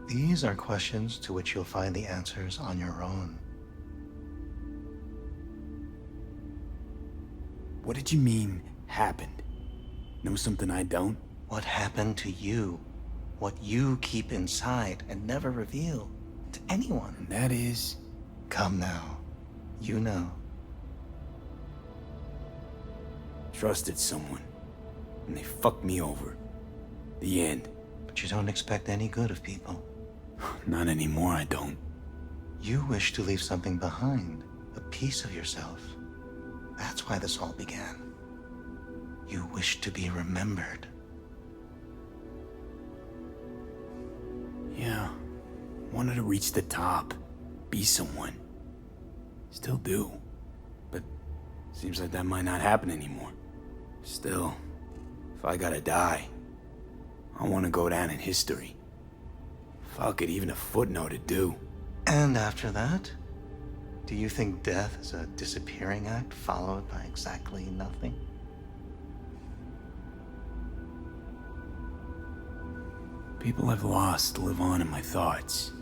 These are questions to which you'll find the answers on your own. What did you mean, happened? Know something I don't? What happened to you? What you keep inside and never reveal to anyone? And that is... Come now. You know. Trusted someone, and they fucked me over. The end. But you don't expect any good of people. Not anymore, I don't. You wish to leave something behind, a piece of yourself. That's why this all began. You wish to be remembered. Yeah. Wanted to reach the top. Be someone. Still do. But seems like that might not happen anymore. Still, if I gotta die, I want to go down in history. Fuck it, even a footnote would do. And after that? Do you think death is a disappearing act followed by exactly nothing? People I've lost live on in my thoughts.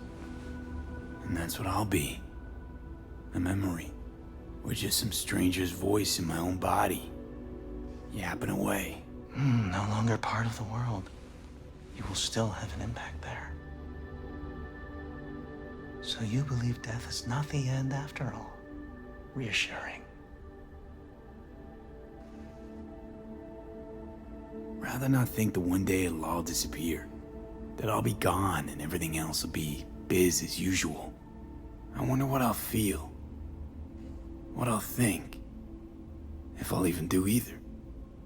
And that's what I'll be. A memory. Or just some stranger's voice in my own body. Yapping away. No longer part of the world. You will still have an impact there. So you believe death is not the end after all. Reassuring. Rather not think that one day it'll all disappear. That I'll be gone and everything else will be biz as usual. I wonder what I'll feel. What I'll think. If I'll even do either.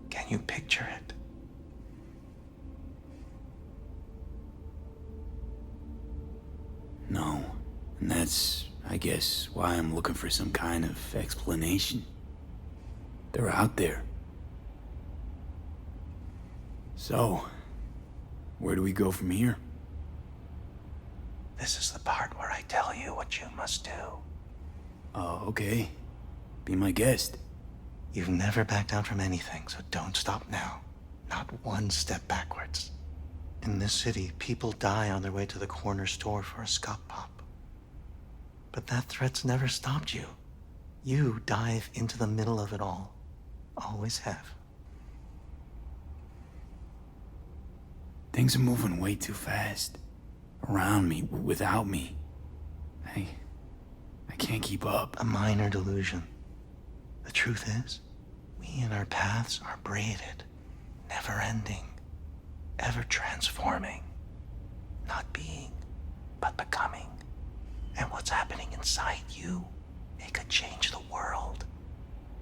Can you picture it? No. And that's, I guess, why I'm looking for some kind of explanation. They're out there. So, where do we go from here? This is the part where I tell you what you must do. Oh, okay. Be my guest. You've never backed down from anything, so don't stop now. Not one step backwards. In this city, people die on their way to the corner store for a scop pop. But that threat's never stopped you. You dive into the middle of it all. Always have. Things are moving way too fast. Around me, without me. I can't keep up. A minor delusion. The truth is, we and our paths are braided, never ending, ever transforming. Not being, but becoming. And what's happening inside you, it could change the world.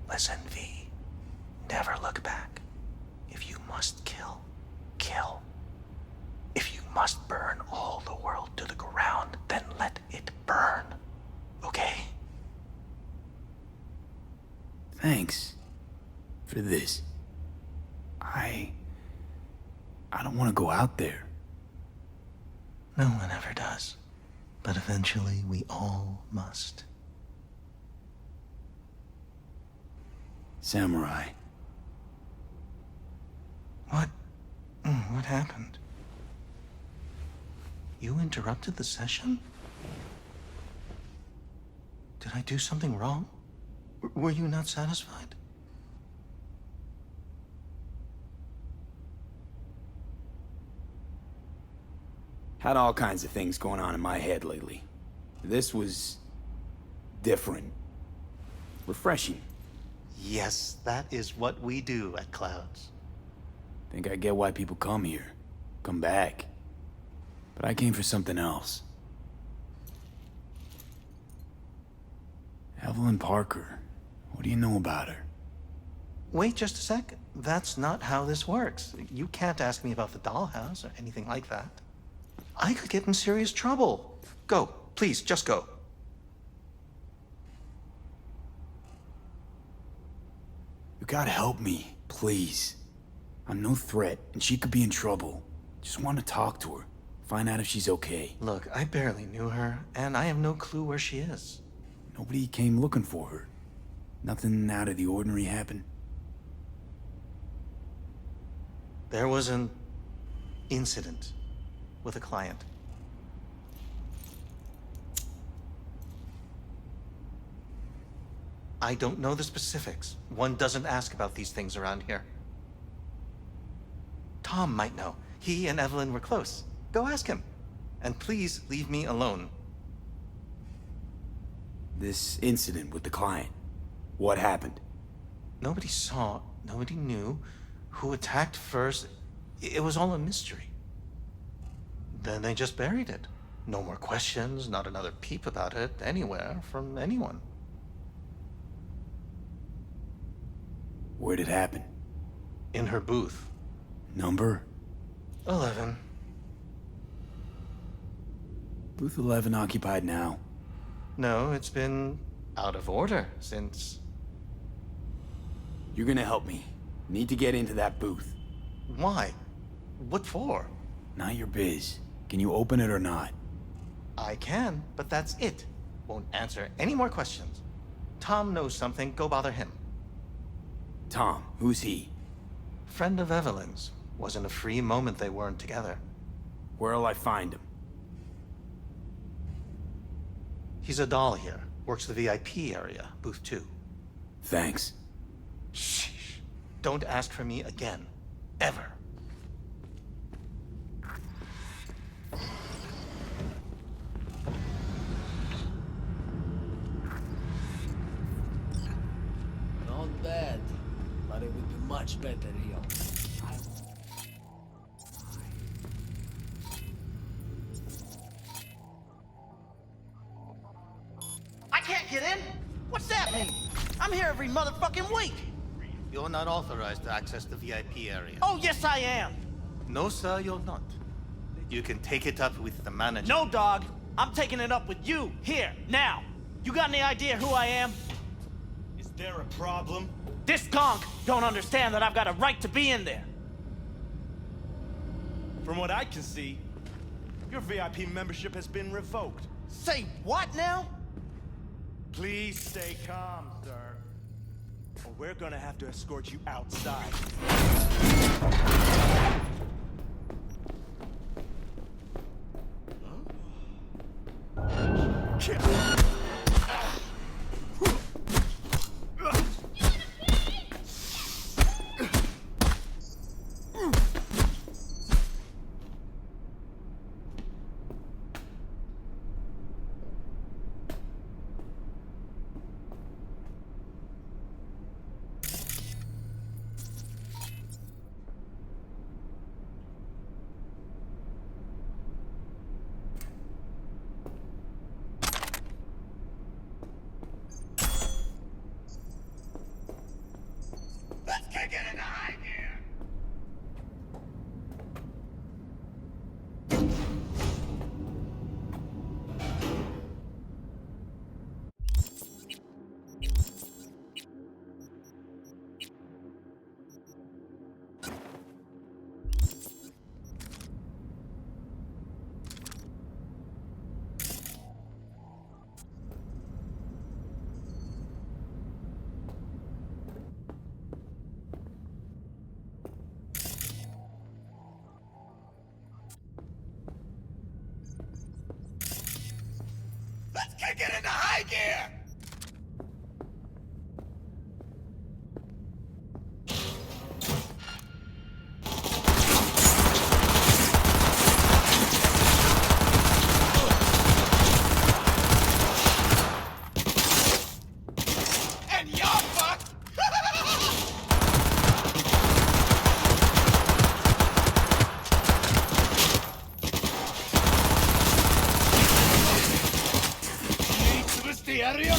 Listen, V, never look back. If you must kill, kill. If you must burn all the world to the ground, then let it burn. Okay? Thanks for this. I don't want to go out there. No one ever does. But eventually we all must. Samurai. What happened? You interrupted the session? Did I do something wrong? Were you not satisfied? Had all kinds of things going on in my head lately. This was different. Refreshing. Yes, that is what we do at Clouds. Think I get why people come here. Come back. But I came for something else. Evelyn Parker. What do you know about her? Wait just a sec. That's not how this works. You can't ask me about the dollhouse or anything like that. I could get in serious trouble. Go, please, just go. You gotta help me, please. I'm no threat, and she could be in trouble. Just want to talk to her. Find out if she's okay. Look, I barely knew her, and I have no clue where she is. Nobody came looking for her. Nothing out of the ordinary happened. There was an incident with a client. I don't know the specifics. One doesn't ask about these things around here. Tom might know. He and Evelyn were close. Go ask him. And please leave me alone. This incident with the client. What happened? Nobody saw, nobody knew who attacked first. It was all a mystery. Then they just buried it. No more questions, not another peep about it anywhere from anyone. Where'd it happen? In her booth. Number? 11. Booth 11 occupied now. No, it's been out of order since... You're gonna help me. Need to get into that booth. Why? What for? Not your biz. Can you open it or not? I can, but that's it. Won't answer any more questions. Tom knows something, go bother him. Tom, who's he? Friend of Evelyn's. Wasn't a free moment they weren't together. Where'll I find him? He's a doll here. Works the VIP area, booth 2. Thanks. Shh. Don't ask for me again. Ever. Not bad, but it would be much better here. I can't get in? What's that mean? I'm here every motherfucking week. You're not authorized to access the VIP area. Oh, yes, I am. No, sir, you're not. You can take it up with the manager. No, dog. I'm taking it up with you, here, now. You got any idea who I am? Is there a problem? This gonk don't understand that I've got a right to be in there. From what I can see, your VIP membership has been revoked. Say what now? Please stay calm, sir. Or we're gonna have to escort you outside. high gear! And you're fucked! The area?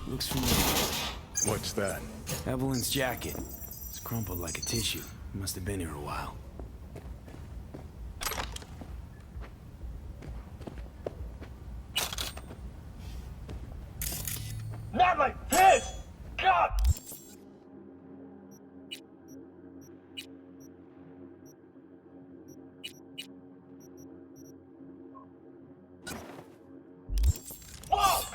Looks familiar. What's that? Evelyn's jacket. It's crumpled like a tissue. Must have been here a while. Not like this! God! Fuck!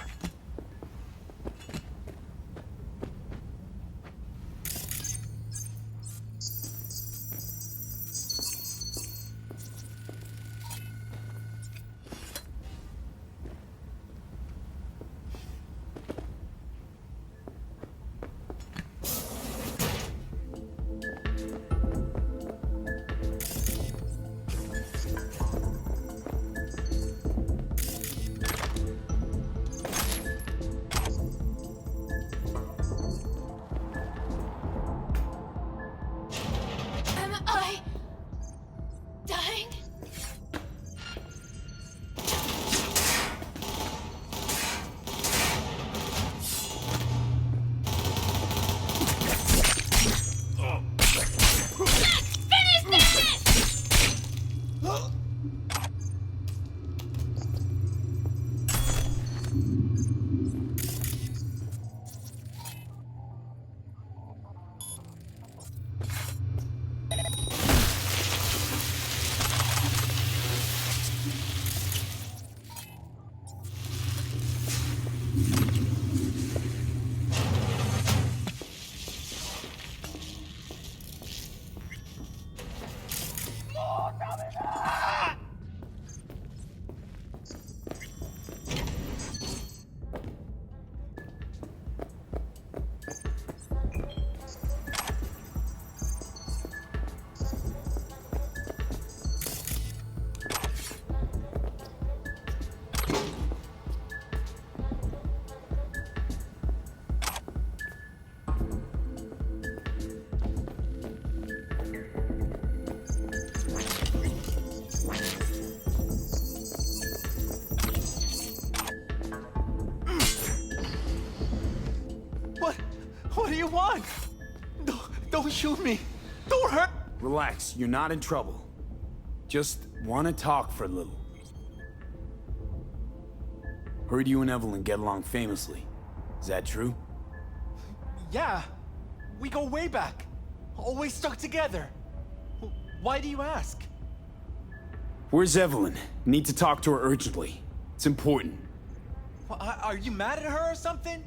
Am I dying? What do you want? Don't shoot me. Don't hurt. Relax, you're not in trouble. Just want to talk for a little. Heard you and Evelyn get along famously. Is that true? Yeah, we go way back. Always stuck together. Why do you ask? Where's Evelyn? Need to talk to her urgently. It's important. Well, are you mad at her or something?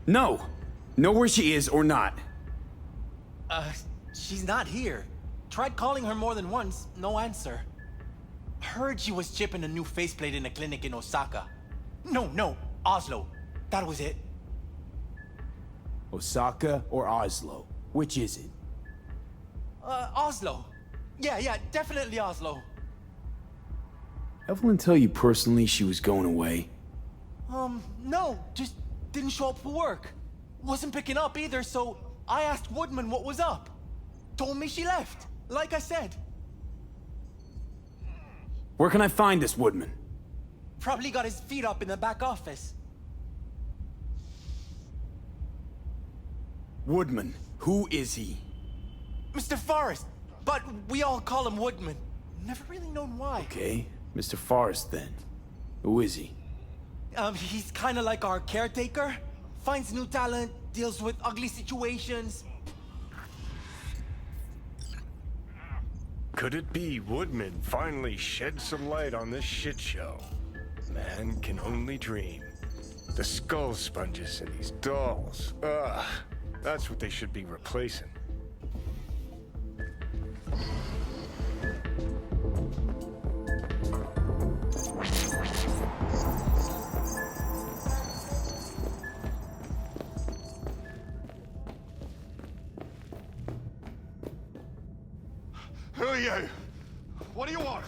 No. Know where she is or not. She's not here. Tried calling her more than once, no answer. Heard she was chipping a new faceplate in a clinic in Osaka. No, Oslo. That was it. Osaka or Oslo? Which is it? Oslo. Yeah, definitely Oslo. Evelyn tell you personally she was going away? No, just didn't show up for work. Wasn't picking up either, so I asked Woodman what was up. Told me she left, like I said. Where can I find this Woodman? Probably got his feet up in the back office. Woodman, who is he? Mr. Forrest, but we all call him Woodman. Never really known why. Okay, Mr. Forrest then. Who is he? He's kind of like our caretaker. Finds new talent, deals with ugly situations. Could it be Woodman finally shed some light on this shit show? Man can only dream. The skull sponges and these dolls. Ugh. That's what they should be replacing. Who are you? What do you want?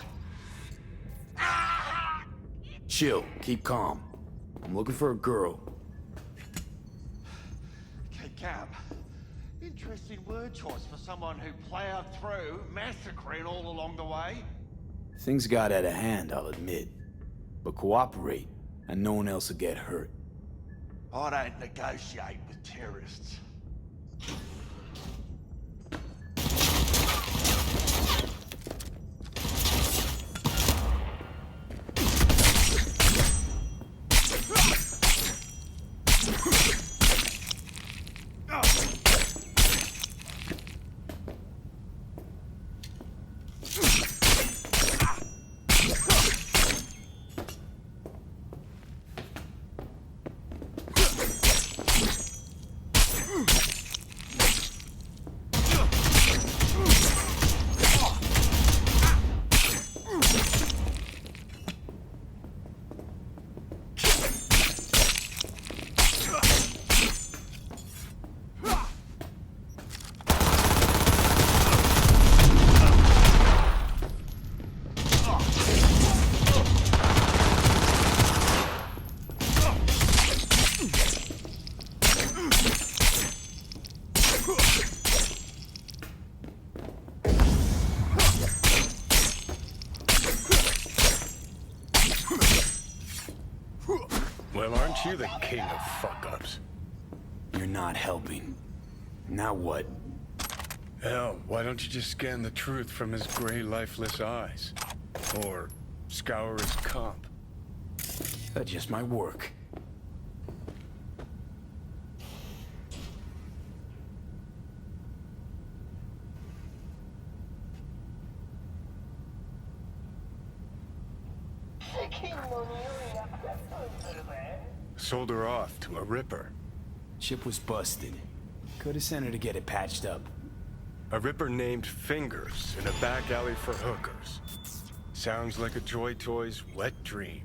Chill, keep calm. I'm looking for a girl. Okay, Cap. Interesting word choice for someone who plowed through, massacring all along the way. Things got out of hand, I'll admit. But cooperate, and no one else will get hurt. I don't negotiate with terrorists. Well, aren't you the king of fuck-ups? You're not helping. Now what? Hell, why don't you just scan the truth from his gray, lifeless eyes? Or scour his comp? That just might work. Sold her off to a ripper. Ship was busted. Could have sent her to get it patched up. A ripper named Fingers in a back alley for hookers. Sounds like a Joy Toy's wet dream.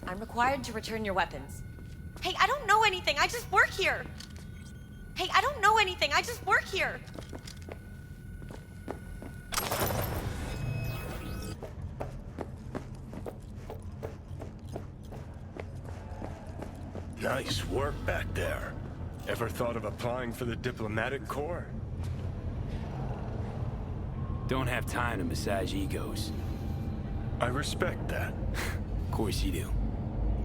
I'm required to return your weapons. Hey, I don't know anything. I just work here. Hey, I don't know anything. I just work here. Nice work back there. Ever thought of applying for the diplomatic corps? Don't have time to massage egos. I respect that. Of course you do.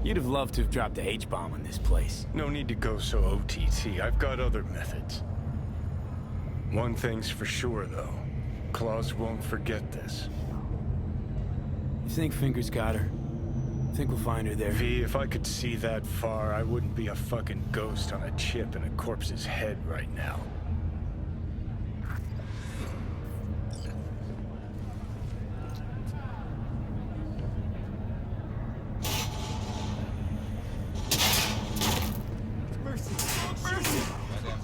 You'd have loved to have dropped the H-bomb on this place. No need to go so OTT. I've got other methods. One thing's for sure, though. Claus won't forget this. You think Fingers got her? Think we'll find her there? V, if I could see that far, I wouldn't be a fucking ghost on a chip in a corpse's head right now.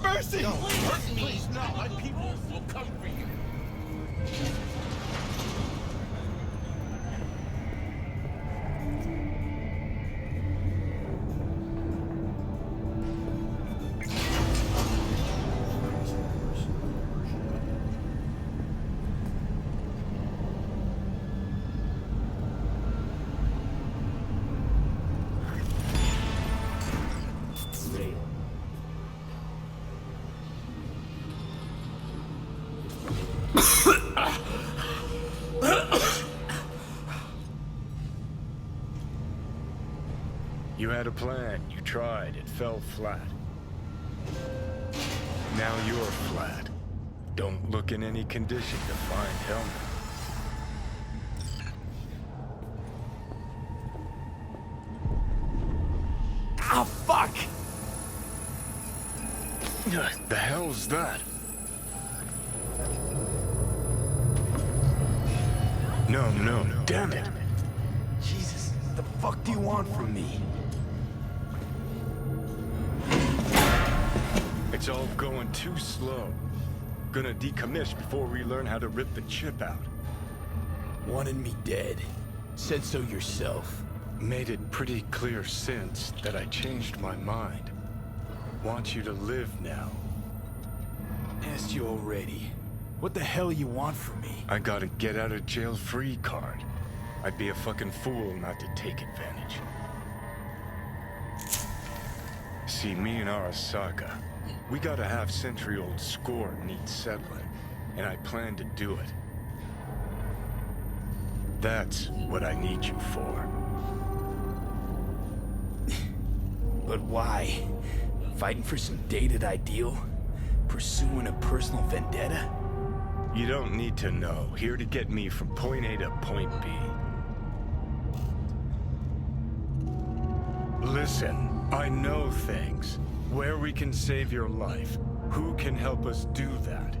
Mercy! No, please, no. My people will come for you. You had a plan, you tried, it fell flat. Now you're flat. Don't look in any condition to find helmet. Ah, fuck! The hell's that? No, damn it. Jesus, what the fuck do you want from me? It's all going too slow. Gonna decommission before we learn how to rip the chip out. Wanted me dead. Said so yourself. Made it pretty clear since that I changed my mind. Want you to live now. Asked you already. What the hell you want from me? I got a get out of jail free card. I'd be a fucking fool not to take advantage. See, me and Arasaka, we got a half-century-old score needs settling, and I plan to do it. That's what I need you for. But why? Fighting for some dated ideal? Pursuing a personal vendetta? You don't need to know. Here to get me from point A to point B. Listen, I know things. Where we can save your life. Who can help us do that?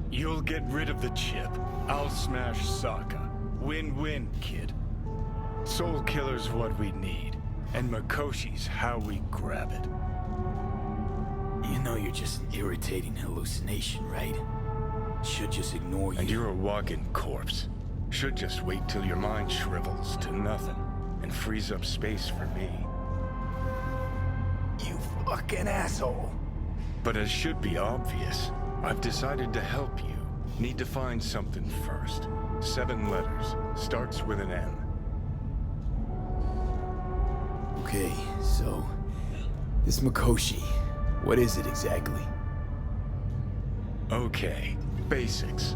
You'll get rid of the chip. I'll smash Sokka. Win-win, kid. Soul Killer's what we need. And Mikoshi's how we grab it. You know you're just an irritating hallucination, right? Should just ignore you. And you're a walking corpse. Should just wait till your mind shrivels to nothing and frees up space for me. You fucking asshole. But as should be obvious, I've decided to help you. Need to find something first. 7 letters. Starts with an M. Okay, so... this Mikoshi, what is it exactly? Okay, basics.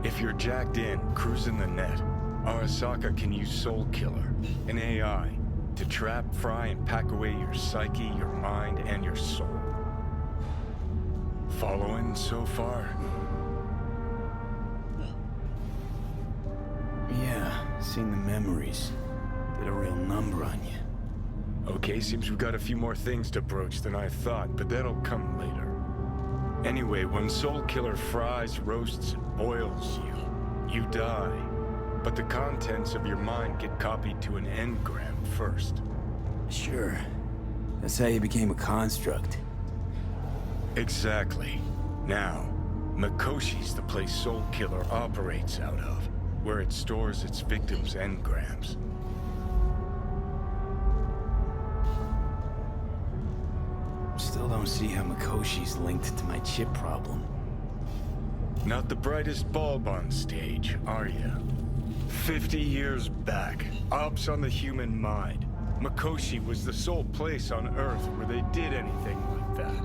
If you're jacked in, cruising the net, Arasaka can use Soul Killer, an AI, to trap, fry, and pack away your psyche, your mind, and your soul. Following so far? Yeah, seen the memories. Did a real number on you. Okay, seems we've got a few more things to broach than I thought, but that'll come later. Anyway, when Soul Killer fries, roasts, and boils you, You die, but the contents of your mind get copied to an engram first. Sure. That's how you became a construct. Exactly. Now, Mikoshi's the place Soul Killer operates out of, where it stores its victims' engrams. Still don't see how Mikoshi's linked to my chip problem. Not the brightest bulb on stage, are you? 50 years back, ops on the human mind. Mikoshi was the sole place on Earth where they did anything like that.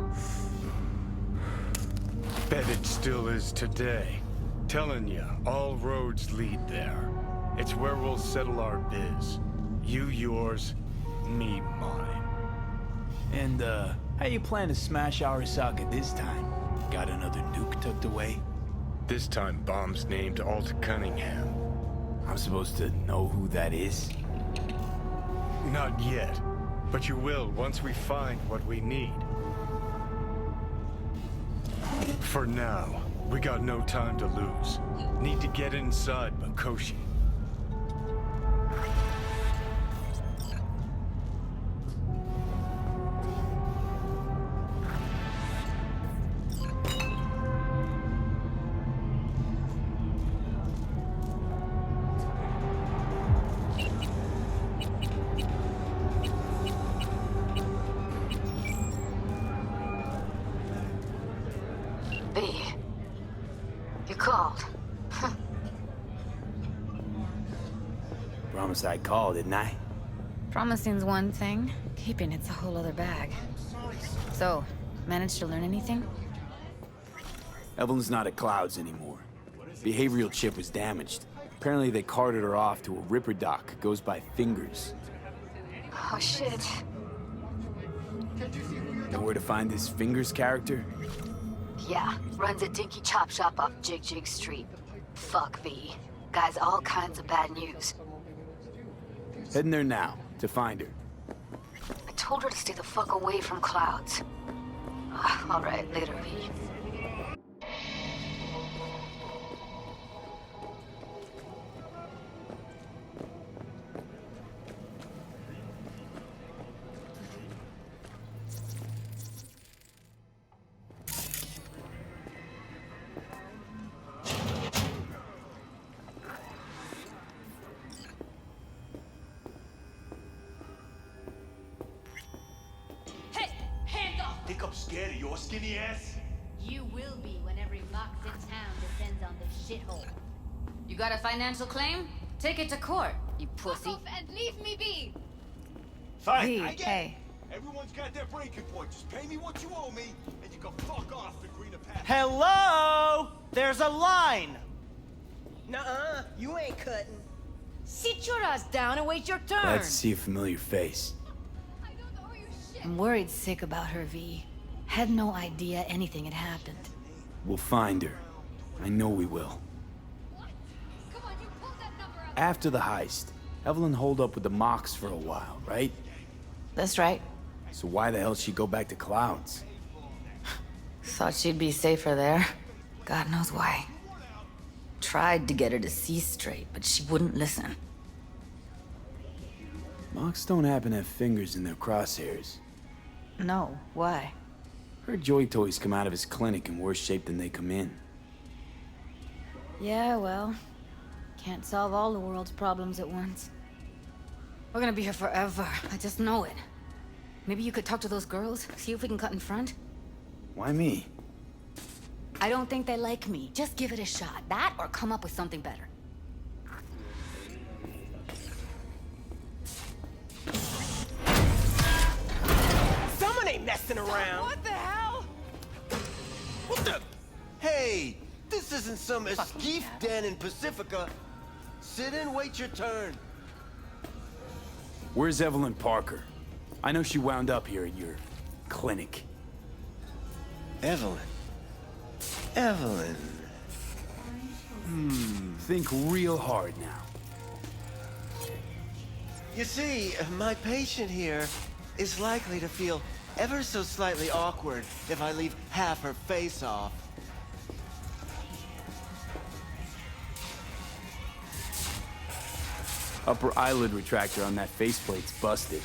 Bet it still is today. Telling you, all roads lead there. It's where we'll settle our biz. You yours, me mine. And, how you plan to smash Arasaka this time? Got another nuke tucked away? This time, bomb's named Alt Cunningham. I'm supposed to know who that is? Not yet, but you will once we find what we need. For now, we got no time to lose. Need to get inside Mikoshi. You called. Promise I called, didn't I? Promising's one thing, keeping it's a whole other bag. So, managed to learn anything? Evelyn's not at Clouds anymore. Behavioral chip was damaged. Apparently they carted her off to a Ripper dock. Goes by Fingers. Oh shit. Know where to find this Fingers character? Yeah, runs a dinky chop shop off Jig Jig Street. Fuck V. Guy's all kinds of bad news. Heading there now, to find her. I told her to stay the fuck away from Clouds. Alright, later, V. Think I'm scared of your skinny ass? You will be when every box in town descends on this shithole. You got a financial claim? Take it to court, you pussy. Fuck off and leave me be! Fine, V, I get hey. it. Everyone's got their breaking point. Just pay me what you owe me, and you can fuck off to greener pastures. Hello? There's a line. Nuh-uh, you ain't cutting. Sit your ass down and wait your turn. Glad to see a familiar face. I'm worried sick about her, V. Had no idea anything had happened. We'll find her. I know we will. After the heist, Evelyn holed up with the Mox for a while, right? That's right. So why the hell she go back to Clouds? Thought she'd be safer there. God knows why. Tried to get her to see straight, but she wouldn't listen. Mox don't happen to have fingers in their crosshairs. No, why? Her Joy Toys come out of his clinic in worse shape than they come in. Yeah, well, can't solve all the world's problems at once. We're gonna be here forever. I just know it. Maybe you could talk to those girls, see if we can cut in front? Why me? I don't think they like me. Just give it a shot. That or come up with something better. Someone ain't messing around. What the hell? What the? Hey, this isn't some escape den in Pacifica. Sit and wait your turn. Where's Evelyn Parker? I know she wound up here at your clinic. Evelyn. Evelyn. Think real hard now. You see, my patient here is likely to feel ever so slightly awkward if I leave half her face off. Upper eyelid retractor on that faceplate's busted.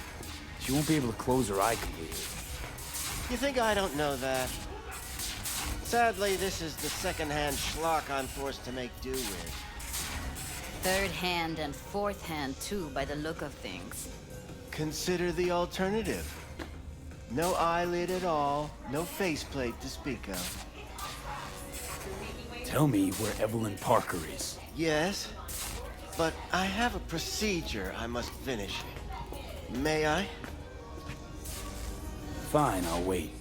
She won't be able to close her eye completely. You think I don't know that? Sadly, this is the second-hand schlock I'm forced to make do with. Third hand and fourth hand, too, by the look of things. Consider the alternative. No eyelid at all, no faceplate to speak of. Tell me where Evelyn Parker is. Yes, but I have a procedure I must finish. May I? Fine, I'll wait.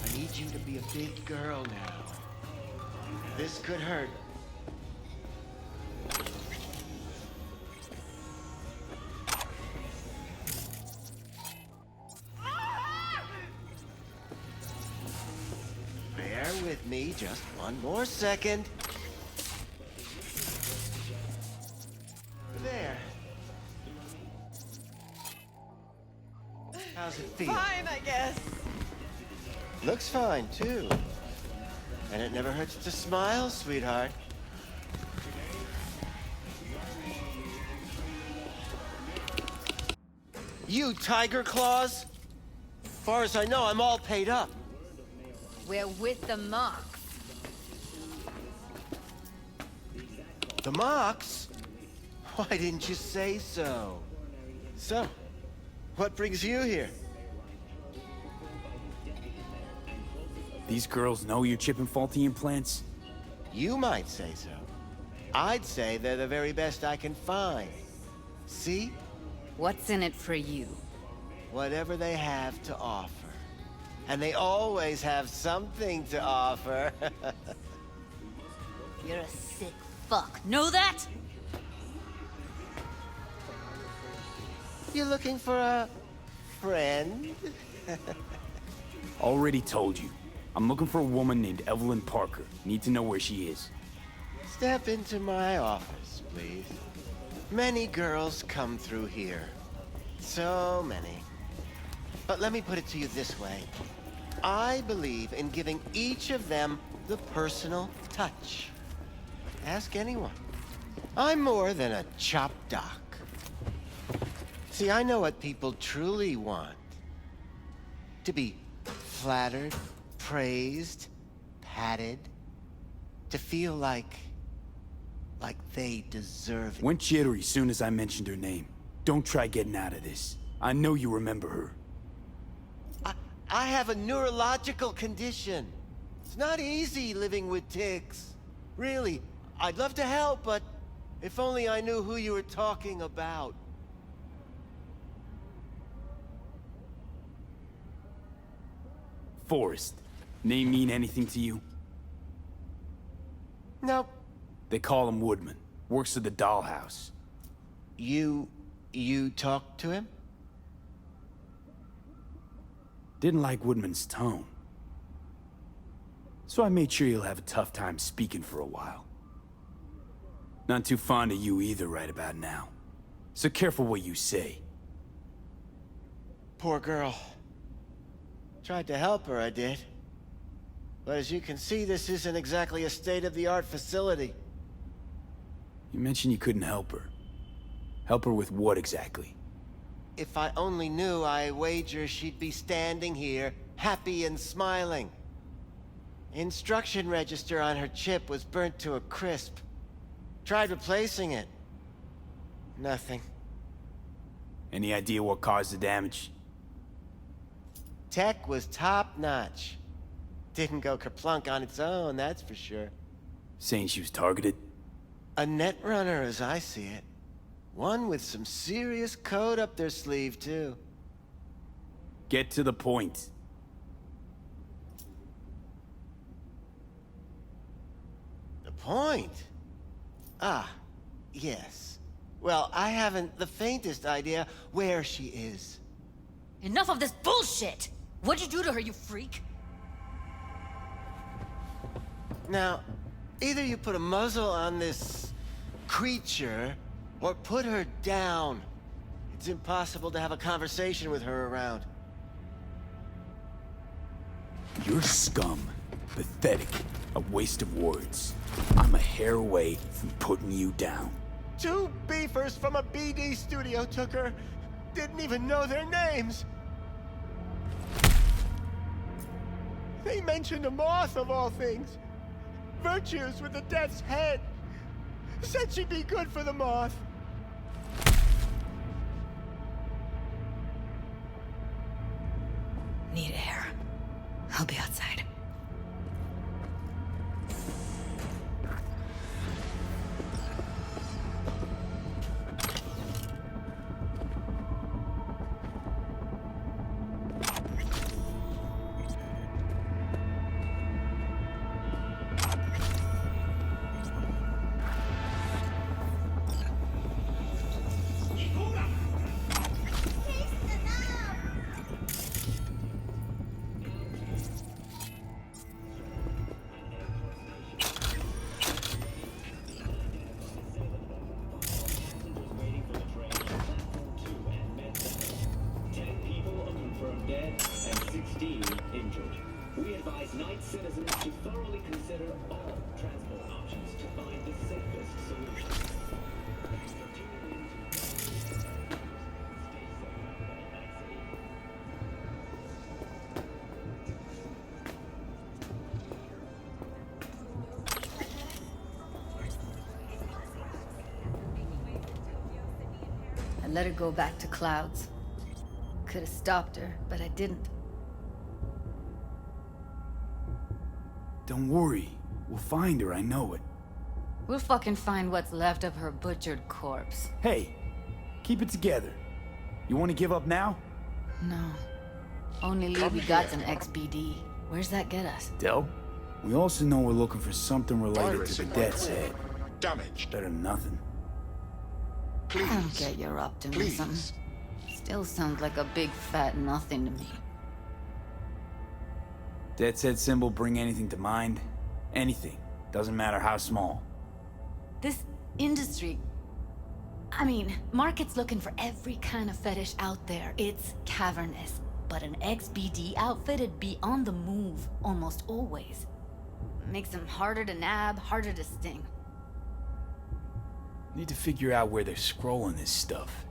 I need you to be a big girl now. This could hurt. Bear with me just one more second. There. How's it feel? Fine, I guess. Looks fine, too. And it never hurts to smile, sweetheart. You tiger claws? Far as I know, I'm all paid up. We're with the Mox. The Mox? Why didn't you say so? So, what brings you here? These girls know you're chipping faulty implants? You might say so. I'd say they're the very best I can find. See? What's in it for you? Whatever they have to offer. And they always have something to offer. You're a sick fuck. Know that? You looking for a friend? Already told you. I'm looking for a woman named Evelyn Parker. Need to know where she is. Step into my office, please. Many girls come through here. So many. But let me put it to you this way. I believe in giving each of them the personal touch. Ask anyone. I'm more than a chop doc. See, I know what people truly want. To be flattered, praised, patted. To feel like they deserve it. Went jittery soon as I mentioned her name. Don't try getting out of this. I know you remember her. I have a neurological condition. It's not easy living with tics. Really, I'd love to help, but if only I knew who you were talking about. Forrest. Name mean anything to you? Nope. They call him Woodman. Works at the dollhouse. You talked to him? Didn't like Woodman's tone. So I made sure he'll have a tough time speaking for a while. Not too fond of you either right about now. So careful what you say. Poor girl. Tried to help her, I did. But as you can see, this isn't exactly a state-of-the-art facility. You mentioned you couldn't help her. Help her with what exactly? If I only knew, I wager she'd be standing here, happy and smiling. Instruction register on her chip was burnt to a crisp. Tried replacing it. Nothing. Any idea what caused the damage? Tech was top-notch. Didn't go kerplunk on its own, that's for sure. Saying she was targeted? A net runner, as I see it. One with some serious code up their sleeve, too. Get to the point. The point? Ah, yes. Well, I haven't the faintest idea where she is. Enough of this bullshit! What'd you do to her, you freak? Now, either you put a muzzle on this creature, or put her down. It's impossible to have a conversation with her around. You're scum. Pathetic. A waste of words. I'm a hair away from putting you down. 2 beefers from a BD studio took her. Didn't even know their names. They mentioned a moth of all things. Virtues with the death's head. Said she'd be good for the moth. Need air. I'll be outside. I let her go back to Clouds. Could have stopped her, but I didn't. Don't worry. We'll find her, I know it. We'll fucking find what's left of her butchered corpse. Hey, keep it together. You want to give up now? No. Only lead we got's an XBD. Where's that get us? Del? We also know we're looking for something related to the Death's Head. Damage. Better than nothing. I don't get your optimism. Still sounds like a big fat nothing to me. Death's Head symbol bring anything to mind? Anything. Doesn't matter how small. This industry... I mean, market's looking for every kind of fetish out there. It's cavernous. But an XBD outfit'd be on the move almost always. Makes them harder to nab, harder to sting. Need to figure out where they're scrolling this stuff.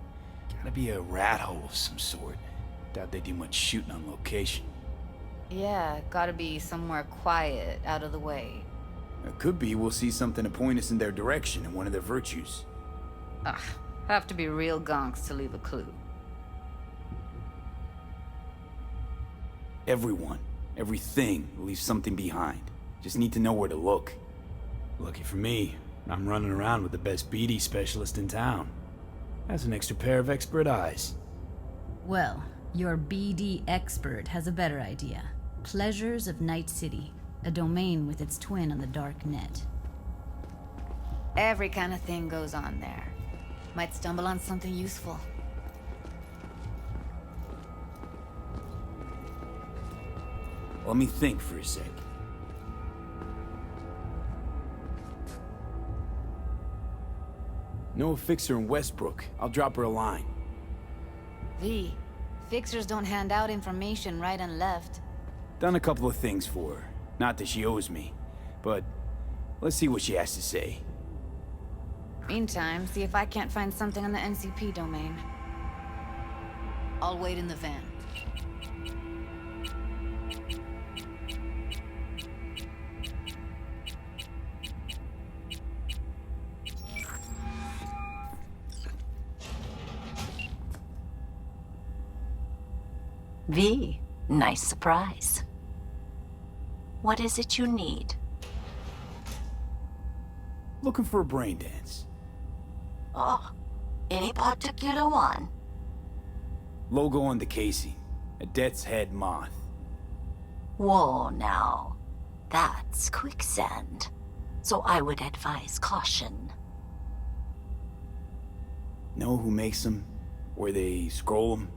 Gotta be a rat hole of some sort. Doubt they do much shooting on location. Yeah, gotta be somewhere quiet, out of the way. It could be we'll see something to point us in their direction in one of their virtues. Ugh, have to be real gonks to leave a clue. Everyone, everything leaves something behind. Just need to know where to look. Lucky for me, I'm running around with the best BD specialist in town. That's an extra pair of expert eyes. Well, your BD expert has a better idea. Pleasures of Night City, a domain with its twin on the dark net. Every kind of thing goes on there. Might stumble on something useful. Let me think for a sec. Know a fixer in Westbrook. I'll drop her a line. V, fixers don't hand out information right and left. Done a couple of things for her. Not that she owes me, but let's see what she has to say. Meantime, see if I can't find something on the NCP domain. I'll wait in the van. V, nice surprise. What is it you need? Looking for a brain dance. Oh, any particular one? Logo on the casing. A Death's Head moth. Whoa, now. That's quicksand. So I would advise caution. Know who makes them? Where they scroll them?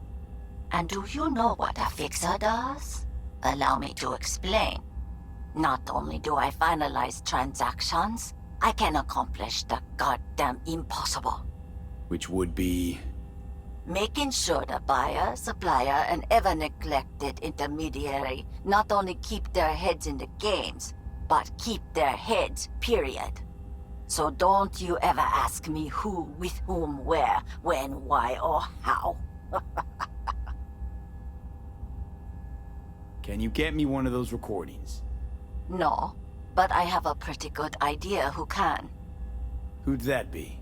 And do you know what a fixer does? Allow me to explain. Not only do I finalize transactions, I can accomplish the goddamn impossible. Which would be... Making sure the buyer, supplier, and ever neglected intermediary not only keep their heads in the games, but keep their heads, period. So don't you ever ask me who, with whom, where, when, why, or how. Can you get me one of those recordings? No, but I have a pretty good idea who can. Who'd that be?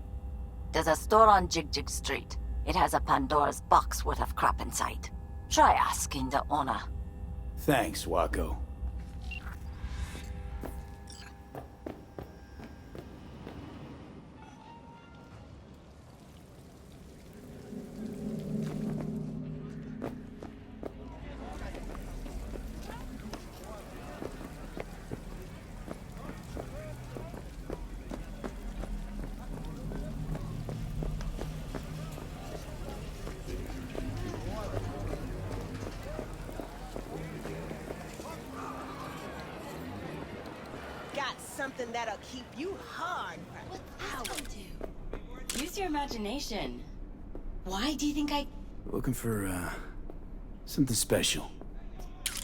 There's a store on Jig Street. It has a Pandora's box worth of crap inside. Try asking the owner. Thanks, Wako. Something that'll keep you hard for hours. Use your imagination. Why do you think I... Looking for, something special.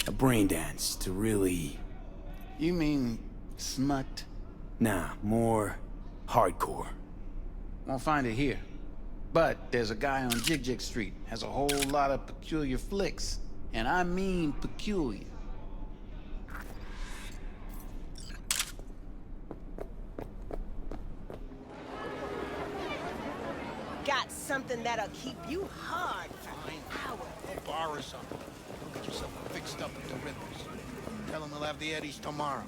A brain dance to really... You mean smut? Nah, more hardcore. Won't find it here. But there's a guy on Jig Street. Has a whole lot of peculiar flicks. And I mean peculiar. Got something that'll keep you hard for hours. A bar or something. Get yourself fixed up at the Rippers. Tell them they'll have the Eddies tomorrow.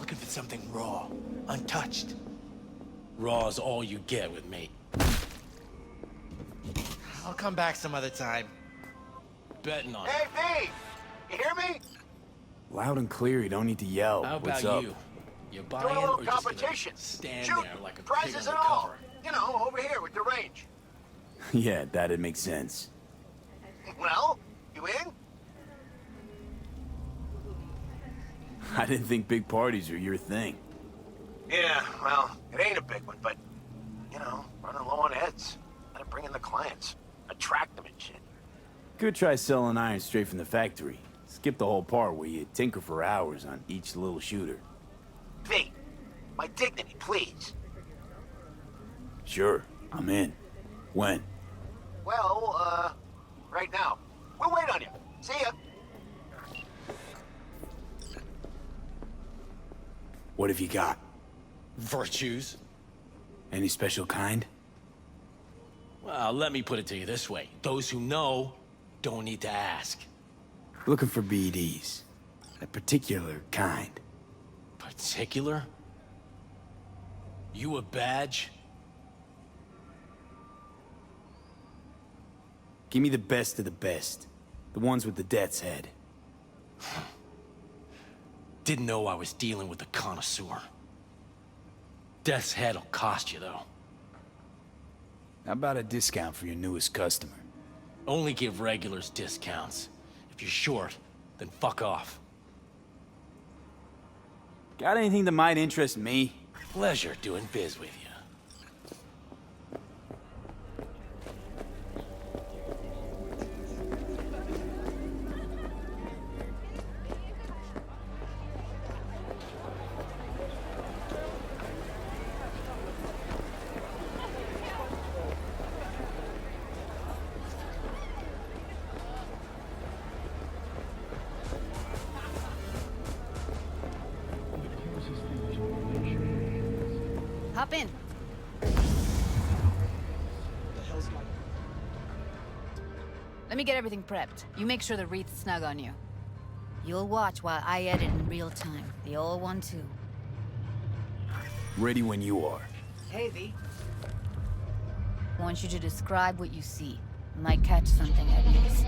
Looking for something raw, untouched. Raw's all you get with me. I'll come back some other time. Betting on it. Hey, V! You hear me? Loud and clear, you don't need to yell. How What's about up? you? You Doing buying a little or just competition. gonna stand Shoot, there like a pig prizes on and the all. cover? You know, over here with the range. Yeah, that'd make sense. Well, you in? I didn't think big parties were your thing. Yeah, well, it ain't a big one, but, you know, running low on heads. Gotta bring in the clients. Attract them and shit. Could try selling iron straight from the factory. Skip the whole part where you tinker for hours on each little shooter. V, my dignity, please. Sure, I'm in. When? Well, right now. We'll wait on you. See ya. What have you got? Virtues? Any special kind? Well, let me put it to you this way. Those who know don't need to ask. Looking for BDs. A particular kind. Particular? You a badge? Give me the best of the best. The ones with the death's head. Didn't know I was dealing with a connoisseur. Death's head'll cost you, though. How about a discount for your newest customer? Only give regulars discounts. If you're short, then fuck off. Got anything that might interest me? Pleasure doing biz with you. Hop in. Let me get everything prepped. You make sure the wreath's snug on you. You'll watch while I edit in real time. The old one, too. Ready when you are. Hey, V. Want you to describe what you see. Might catch something at least.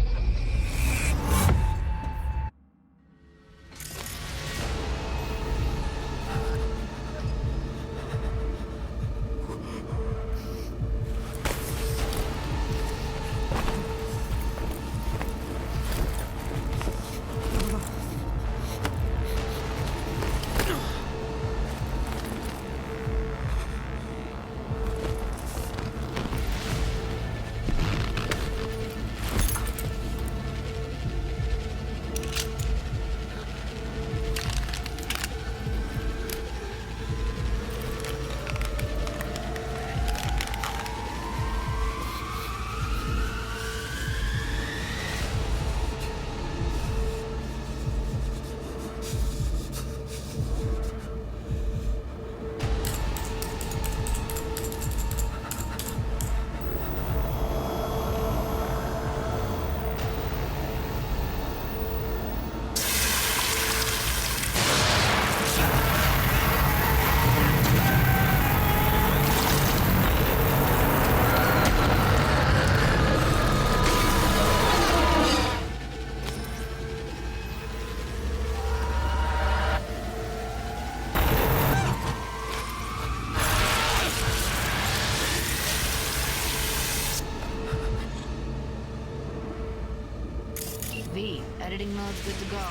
it's good to go.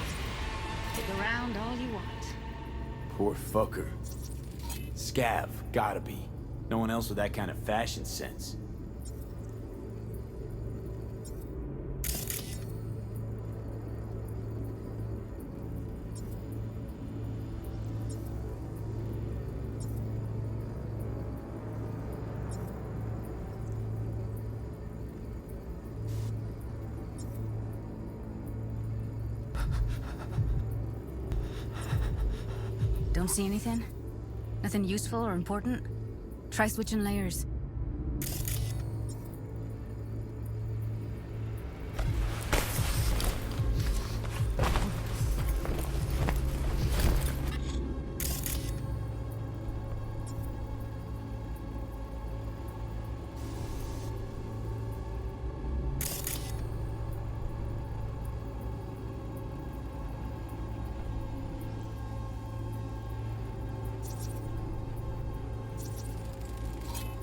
Stick around all you want. Poor fucker. Scav, gotta be. No one else with that kind of fashion sense. Don't see anything? Nothing useful or important? Try switching layers.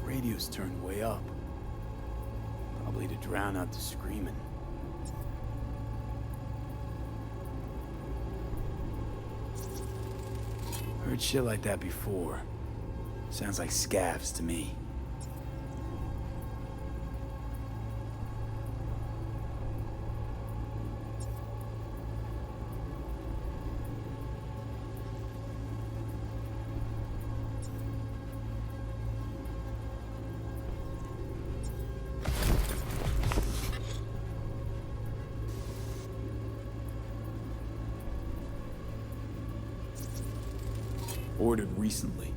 Radio's turned way up. Probably to drown out the screaming. Heard shit like that before. Sounds like scavs to me. Ordered recently.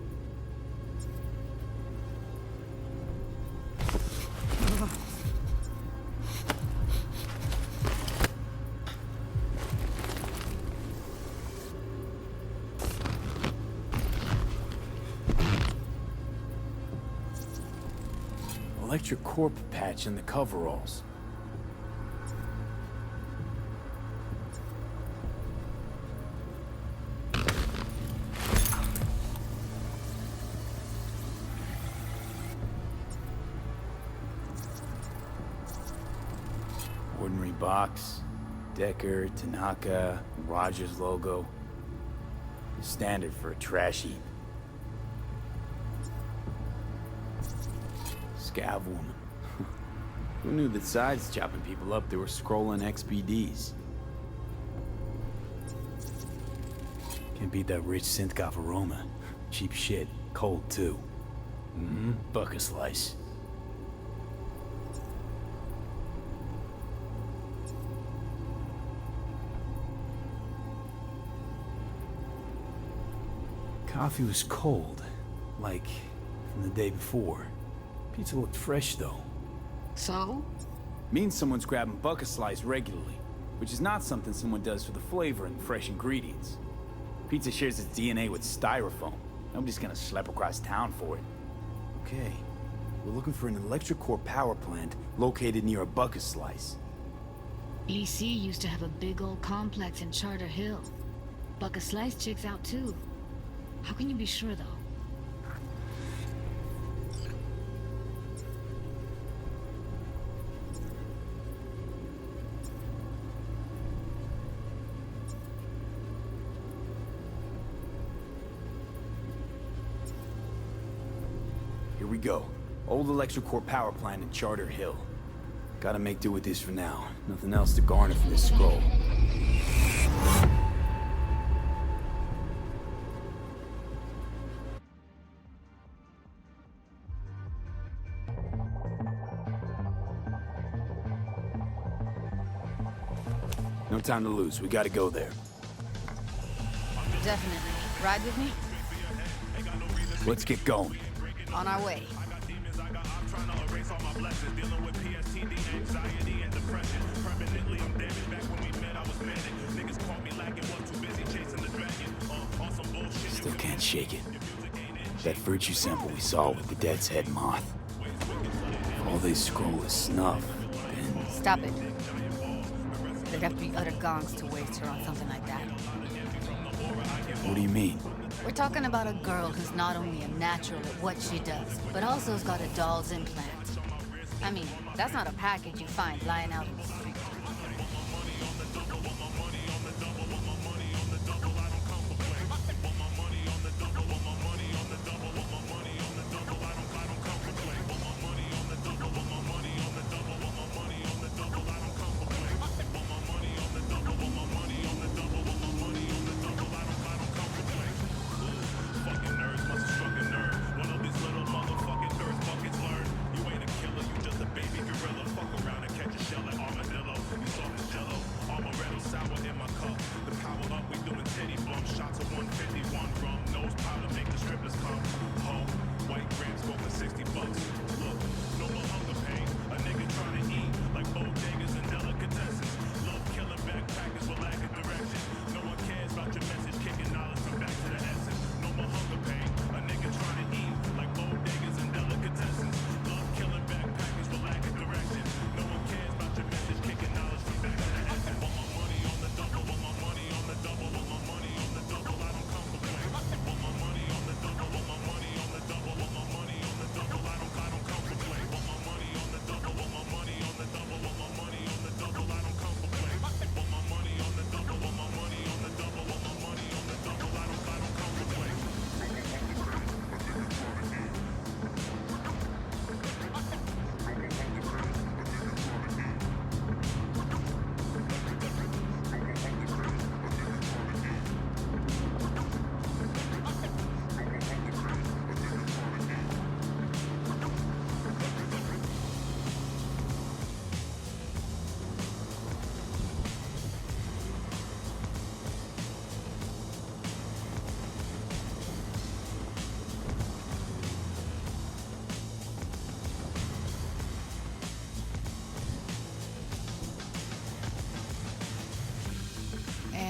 Electric corp patch in the coveralls. Ordinary box, Decker, Tanaka, Rogers logo. Standard for a trash heap. Scav woman. Who knew that sides chopping people up, they were scrolling XPDs? Can't beat that rich synth-goth aroma. Cheap shit, cold too. Bucket slice. Coffee was cold, like from the day before. Pizza looked fresh though. So? Means someone's grabbing bucket slice regularly, which is not something someone does for the flavor and fresh ingredients. Pizza shares its DNA with styrofoam. Nobody's gonna schlep across town for it. Okay, we're looking for an electric core power plant located near a bucket slice. EC used to have a big old complex in Charter Hill. Bucket Slice checks out too. How can you be sure though? Here we go. Old electric core power plant in Charter Hill. Gotta make do with this for now. Nothing else to garner from this scroll. No time to lose. We gotta go there. Definitely. Ride with me? Let's get going. On our way. Still can't shake it. That virtue sample we saw with the Dead's Head moth. If all they scroll is snuff, then... Stop it. There'd have to be utter gongs to waste her on something like that. What do you mean? We're talking about a girl who's not only a natural at what she does, but also has got a doll's implant. I mean, that's not a package you find lying out in the street.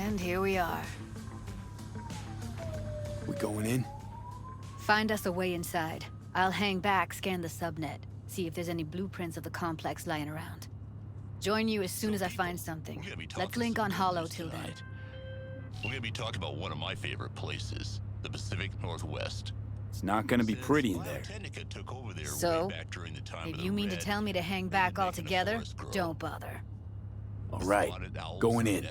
And here we are. We going in? Find us a way inside. I'll hang back, scan the subnet, see if there's any blueprints of the complex lying around. Join you as soon as I find something. Let's link on Hollow till then. We're gonna be talking about one of my favorite places, the Pacific Northwest. It's not gonna be pretty in there. Took over there So, way back during the time if of you the mean to Red. tell me to hang back altogether, don't bother. All right, going in.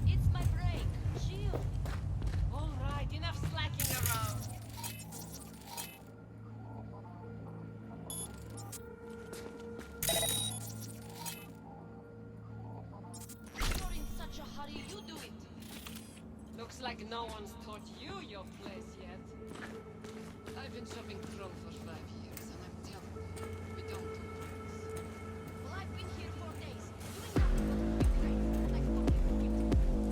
It's my break. Chill. All right, enough slacking around. You're in such a hurry, you do it. Looks like no one's taught you your place yet. I've been shopping Tron for 5 years, and I'm telling you, we don't do tricks. Well, I've been here 4 days, doing nothing but quick trades. Like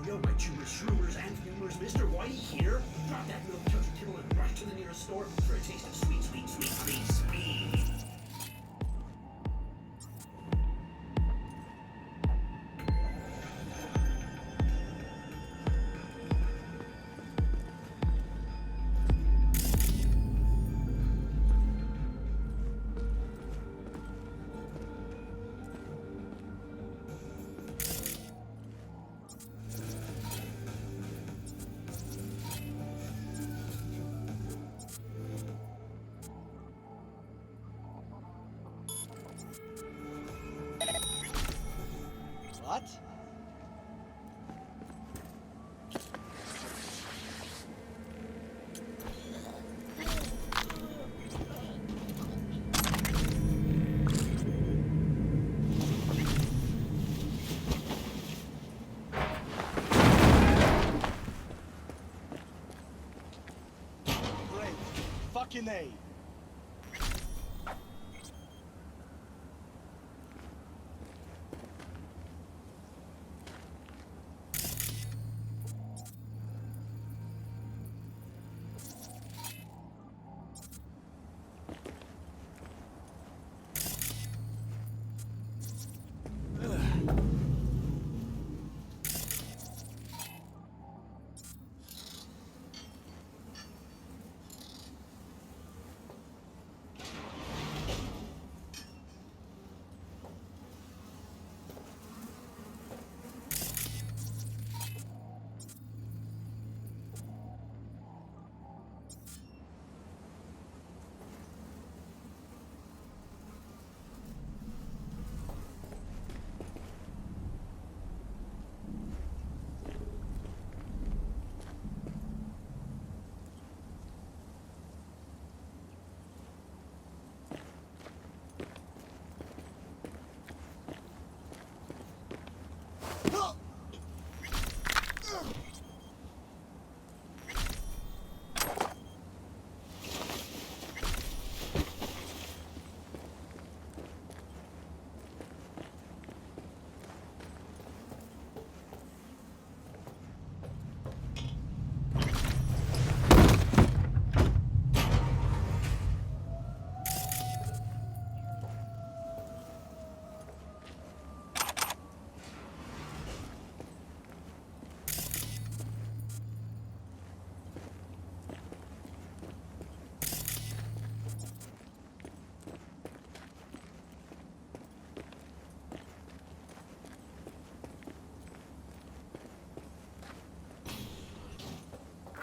Yo, my Jewish rumors and rumors, Mr. White here. Drop that little country tittle and rush to the nearest store for a taste of sweet, sweet, sweet, sweet speed. What? Great. Fucking A.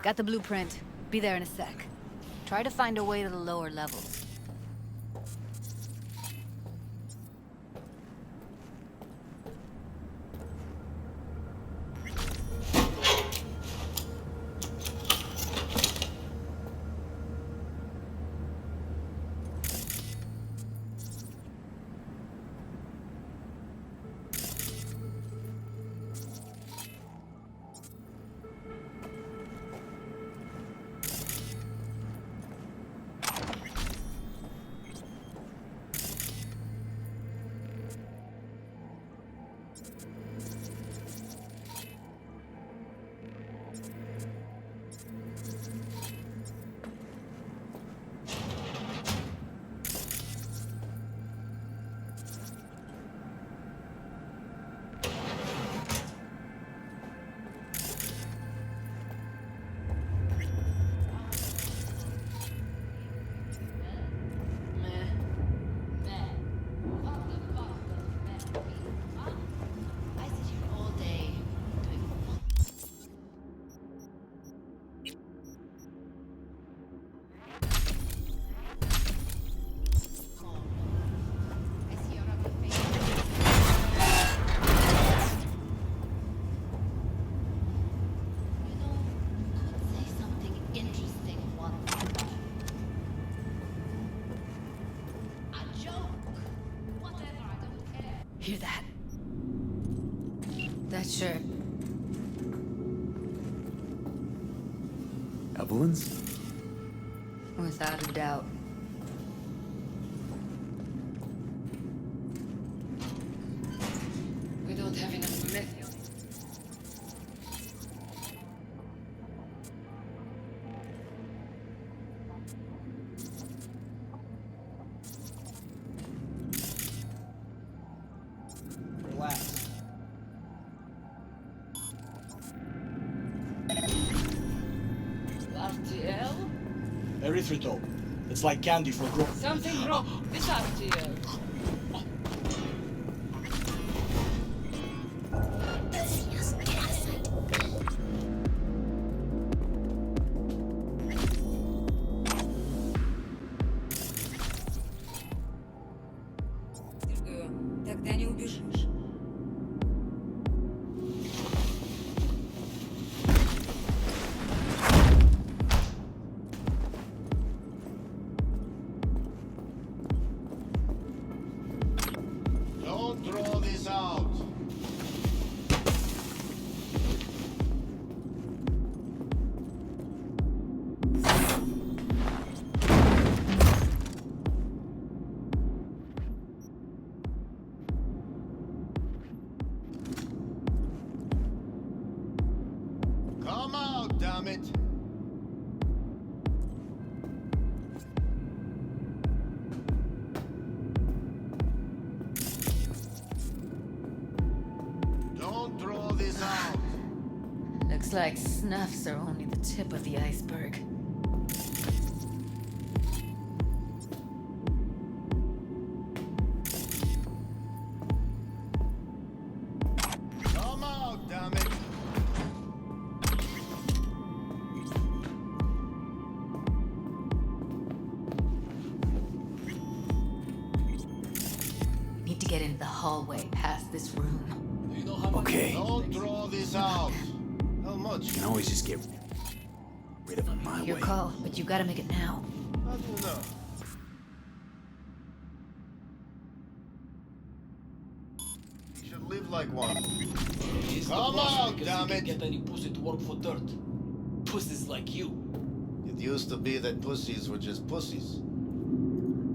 Got the blueprint. Be there in a sec. Try to find a way to the lower levels. Hear that? That shirt. Evelyn's? Without a doubt. We don't have enough myth. Relax. RTL? Erythritol. It's like candy for growth. Something wrong. This RTL. Тогда не убежишь. Don't throw this out. Come out, damn it. Don't throw this out. Looks like snuffs are only the tip of the iceberg. Come out, damn it. Need to get into the hallway past this room. Okay. Don't throw this out. How much? You can always just get rid of him my Your way. call, but you gotta make it now. How do you know? You should live like one. Come out, damn it! Get any pussy to work for dirt. Pussies like you. It used to be that pussies were just pussies.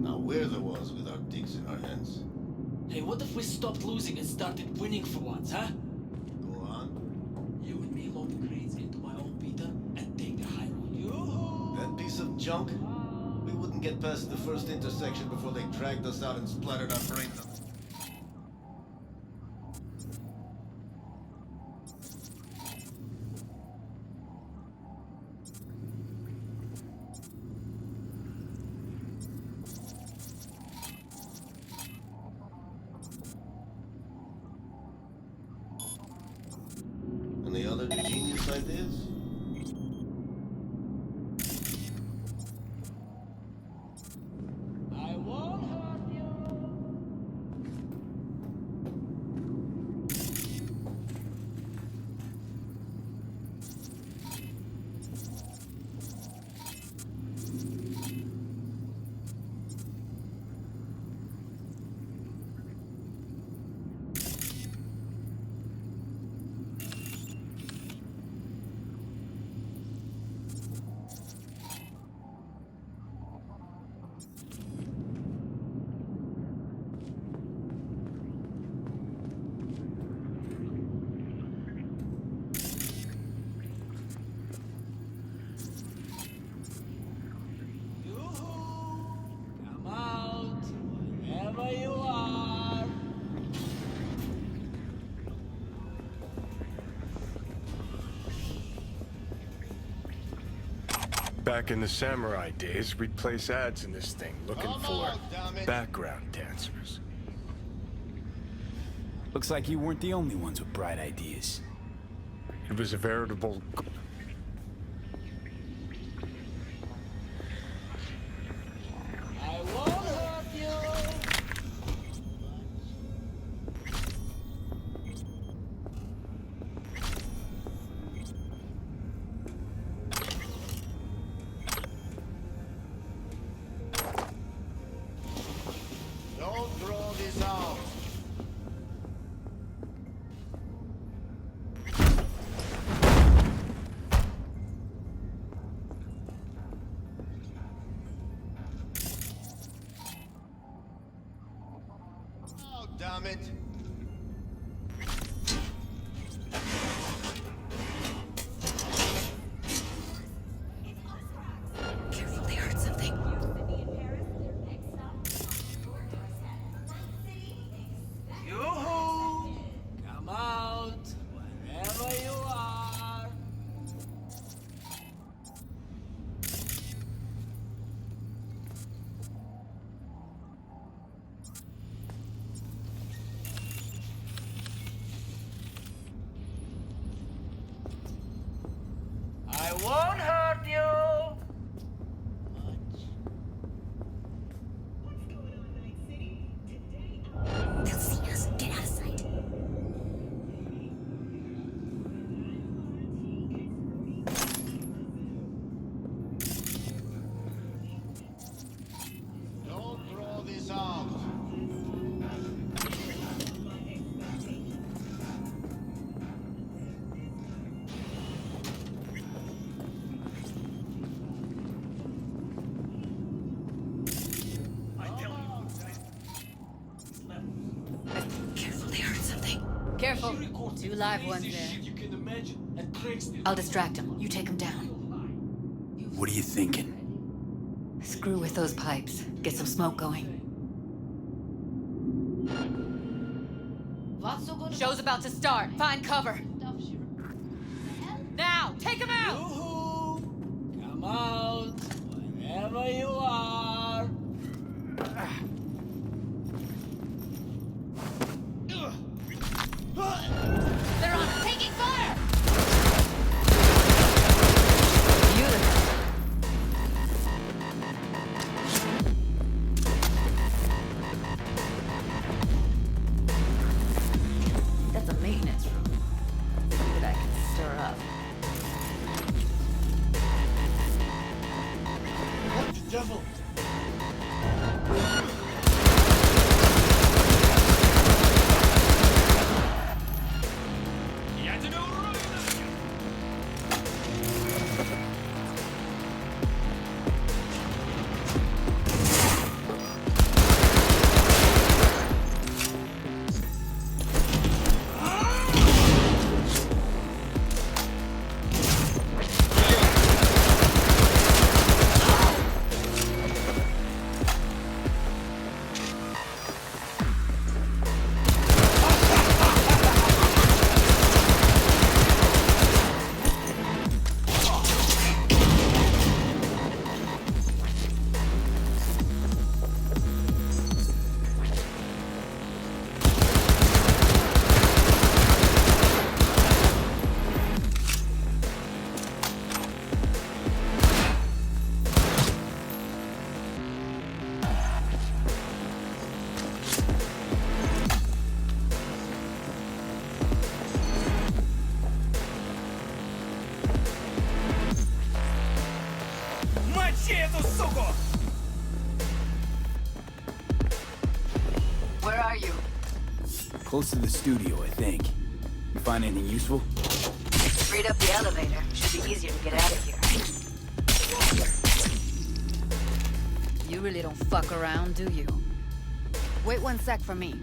Now we're the ones with our dicks in our hands. Hey, what if we stopped losing and started winning for once, huh? Go on. You and me load the crates into my own beater and take the high road. Yoo-hoo! That piece of junk? We wouldn't get past the first intersection before they dragged us out and splattered our brains on. Any other genius ideas? Back in the samurai days, we'd place ads in this thing looking for background dancers. Looks like you weren't the only ones with bright ideas. It was a veritable... I won't hurt you. Don't throw this out. Oh, damn it. Careful, they heard something. Yoo-hoo! Come out, wherever you are. I won't hurt you. They'll see us. Get out of sight. Don't throw this out. Careful, they heard something. Careful. Two live ones there. You can imagine and tricks them. I'll distract him. You take him down. What are you thinking? Screw with those pipes. Get some smoke going. Show's about to start. Find cover. Now, take him out! Yoo-hoo! Come out, wherever you are. They're on us. Taking fire! Beautiful. That's a maintenance room. See what I can stir up. What the devil? Where are you? Close to the studio, I think. You find anything useful? Freed up the elevator. Should be easier to get out of here. You really don't fuck around, do you? Wait 1 sec for me.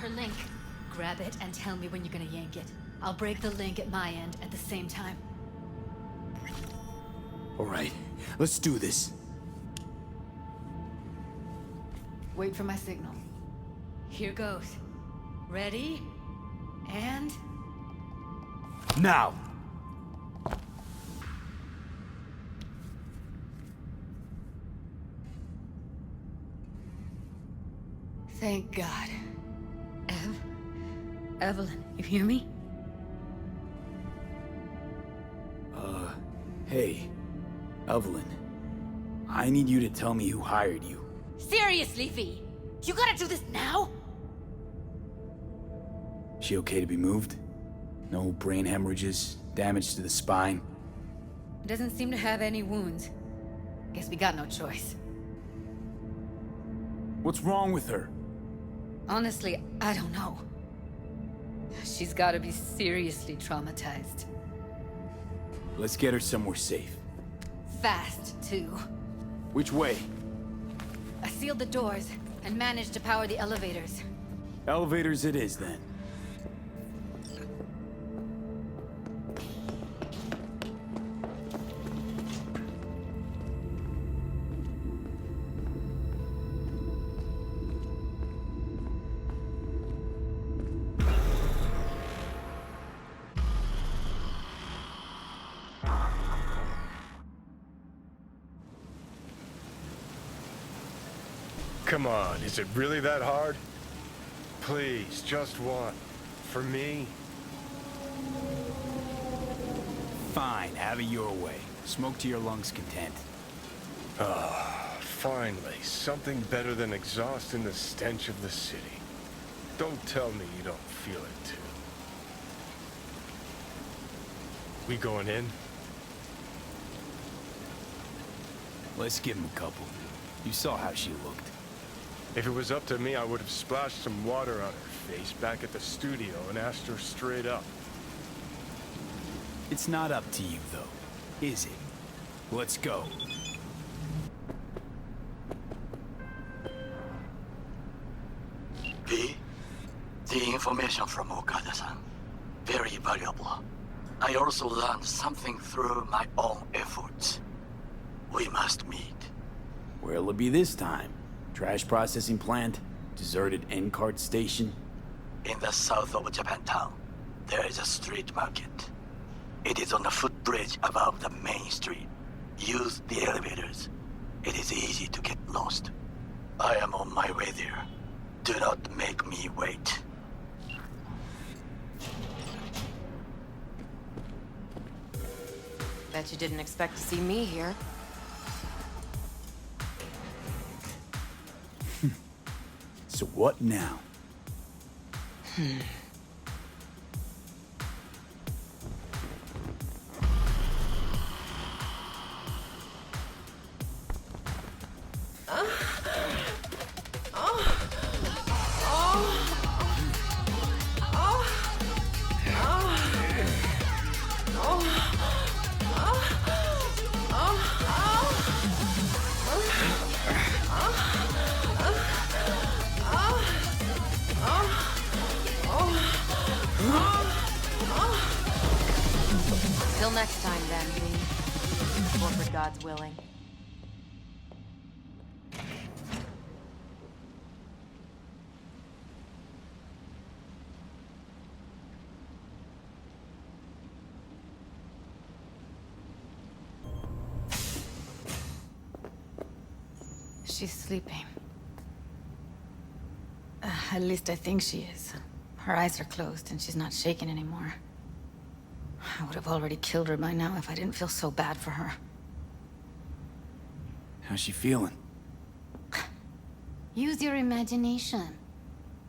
her link. Grab it and tell me when you're gonna yank it. I'll break the link at my end at the same time. All right, let's do this. Wait for my signal. Here goes. Ready? And... Now! Thank God. Evelyn, you hear me? Hey, Evelyn. I need you to tell me who hired you. Seriously, V? You gotta do this now? She okay to be moved? No brain hemorrhages, damage to the spine? Doesn't seem to have any wounds. Guess we got no choice. What's wrong with her? Honestly, I don't know. She's gotta be seriously traumatized. Let's get her somewhere safe. Fast, too. Which way? I sealed the doors and managed to power the elevators. Elevators it is, then. Come on, is it really that hard? Please, just one. For me? Fine, have it your way. Smoke to your lungs' content. Ah, finally, something better than exhaust in the stench of the city. Don't tell me you don't feel it, too. We going in? Let's give him a couple. You saw how she looked. If it was up to me, I would have splashed some water on her face back at the studio and asked her straight up. It's not up to you, though, is it? Let's go. V, the information from Okada-san, very valuable. I also learned something through my own efforts. We must meet. Where'll it be this time? Trash processing plant? Deserted N-cart station? In the south of Japantown, there is a street market. It is on the footbridge above the main street. Use the elevators. It is easy to get lost. I am on my way there. Do not make me wait. Bet you didn't expect to see me here. So what now? Till next time, then, V. Corporate God's willing. She's sleeping. At least I think she is. Her eyes are closed and she's not shaking anymore. I would have already killed her by now if I didn't feel so bad for her. How's she feeling? Use your imagination.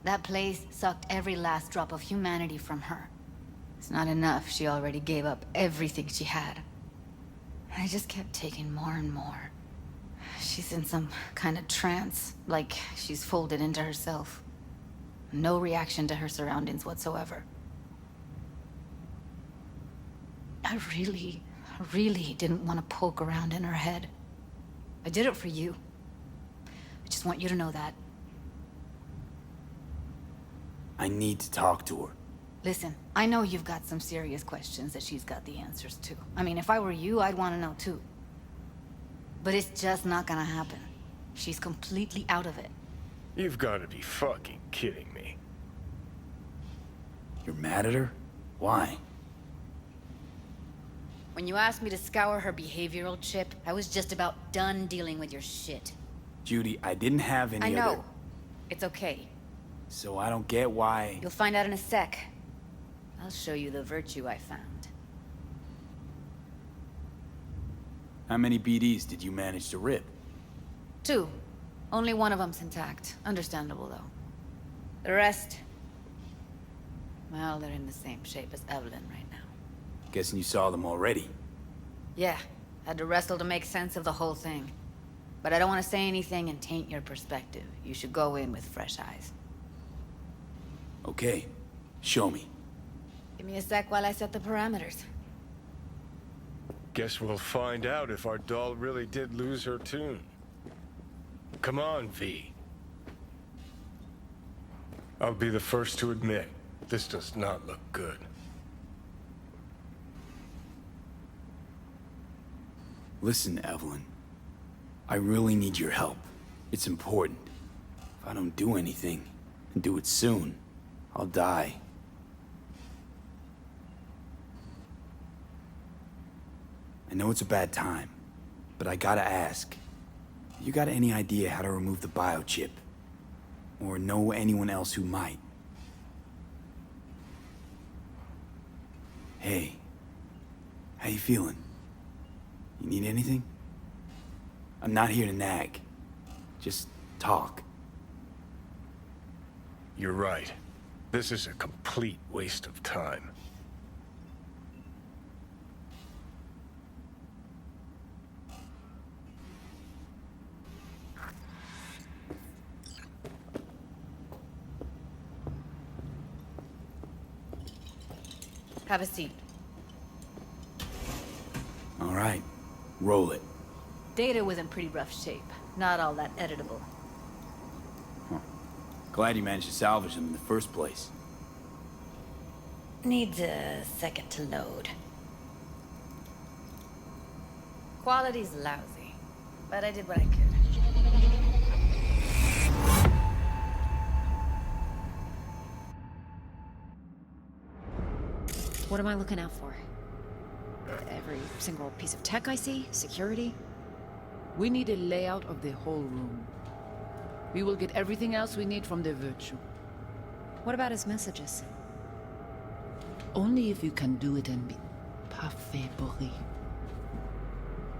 That place sucked every last drop of humanity from her. It's not enough. She already gave up everything she had. I just kept taking more and more. She's in some kind of trance, like she's folded into herself. No reaction to her surroundings whatsoever. I really didn't want to poke around in her head. I did it for you. I just want you to know that. I need to talk to her. Listen, I know you've got some serious questions that she's got the answers to. I mean, if I were you, I'd want to know too. But it's just not gonna happen. She's completely out of it. You've got to be fucking kidding me. You're mad at her? Why? When you asked me to scour her behavioral chip, I was just about done dealing with your shit. Judy, I didn't have any I know. other... It's okay. So I don't get why... You'll find out in a sec. I'll show you the virtue I found. How many BDs did you manage to rip? 2. Only one of them's intact. Understandable, though. The rest... well, they're in the same shape as Evelyn right now. Guessing you saw them already. Yeah, had to wrestle to make sense of the whole thing. But I don't want to say anything and taint your perspective. You should go in with fresh eyes. Okay, show me. Give me a sec while I set the parameters. Guess we'll find out if our doll really did lose her tune. Come on, V. I'll be the first to admit, this does not look good. Listen, Evelyn. I really need your help. It's important. If I don't do anything, and do it soon, I'll die. I know it's a bad time, but I gotta ask. You got any idea how to remove the biochip? Or know anyone else who might? Hey, how you feeling? You need anything? I'm not here to nag. Just talk. You're right. This is a complete waste of time. Have a seat. All right, roll it. Data was in pretty rough shape. Not all that editable. Glad you managed to salvage them in the first place. Needs a second to load. Quality's lousy, but I did what I could. What am I looking out for? Every single piece of tech I see? Security? We need a layout of the whole room. We will get everything else we need from the virtue. What about his messages? Only if you can do it and be parfait bourré.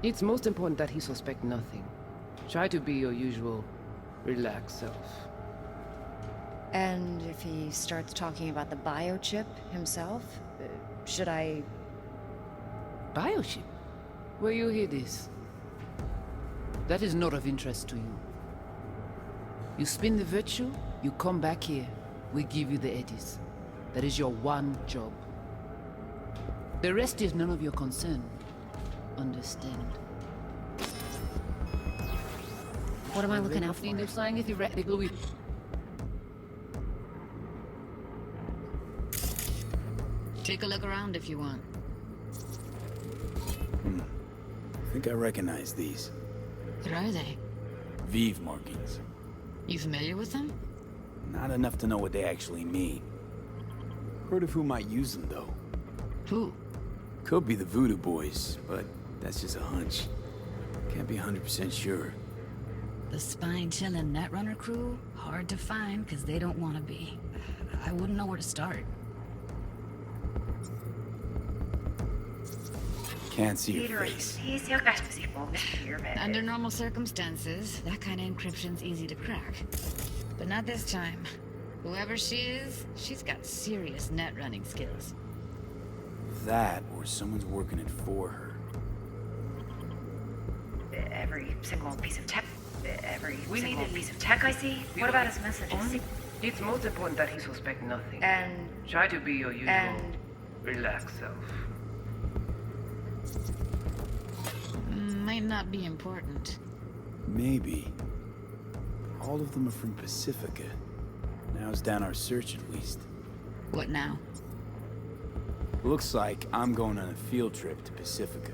It's most important that he suspect nothing. Try to be your usual, relaxed self. And if he starts talking about the biochip himself, should I... Biochip? Where you hear this? That is not of interest to you. You spin the virtue, you come back here, we give you the eddies. That is your one job. The rest is none of your concern. Understand? What am I looking out for? Take a look around if you want. I think I recognize these. What are they? Vive markings. You familiar with them? Not enough to know what they actually mean. Heard of who might use them, though. Who? Could be the Voodoo Boys, but that's just a hunch. Can't be 100% sure. The spine-chilling Netrunner crew? Hard to find, because they don't want to be. I wouldn't know where to start. Can't see your face. Under normal circumstances, that kind of encryption's easy to crack. But not this time. Whoever she is, she's got serious net running skills. That, or someone's working it for her. Every single piece of tech... Every single piece of tech I see? What about his messages? It's most important that he suspect nothing. And... Try to be your usual, relaxed self. Might not be important. Maybe. All of them are from Pacifica. Narrows down our search at least. What now? Looks like I'm going on a field trip to Pacifica.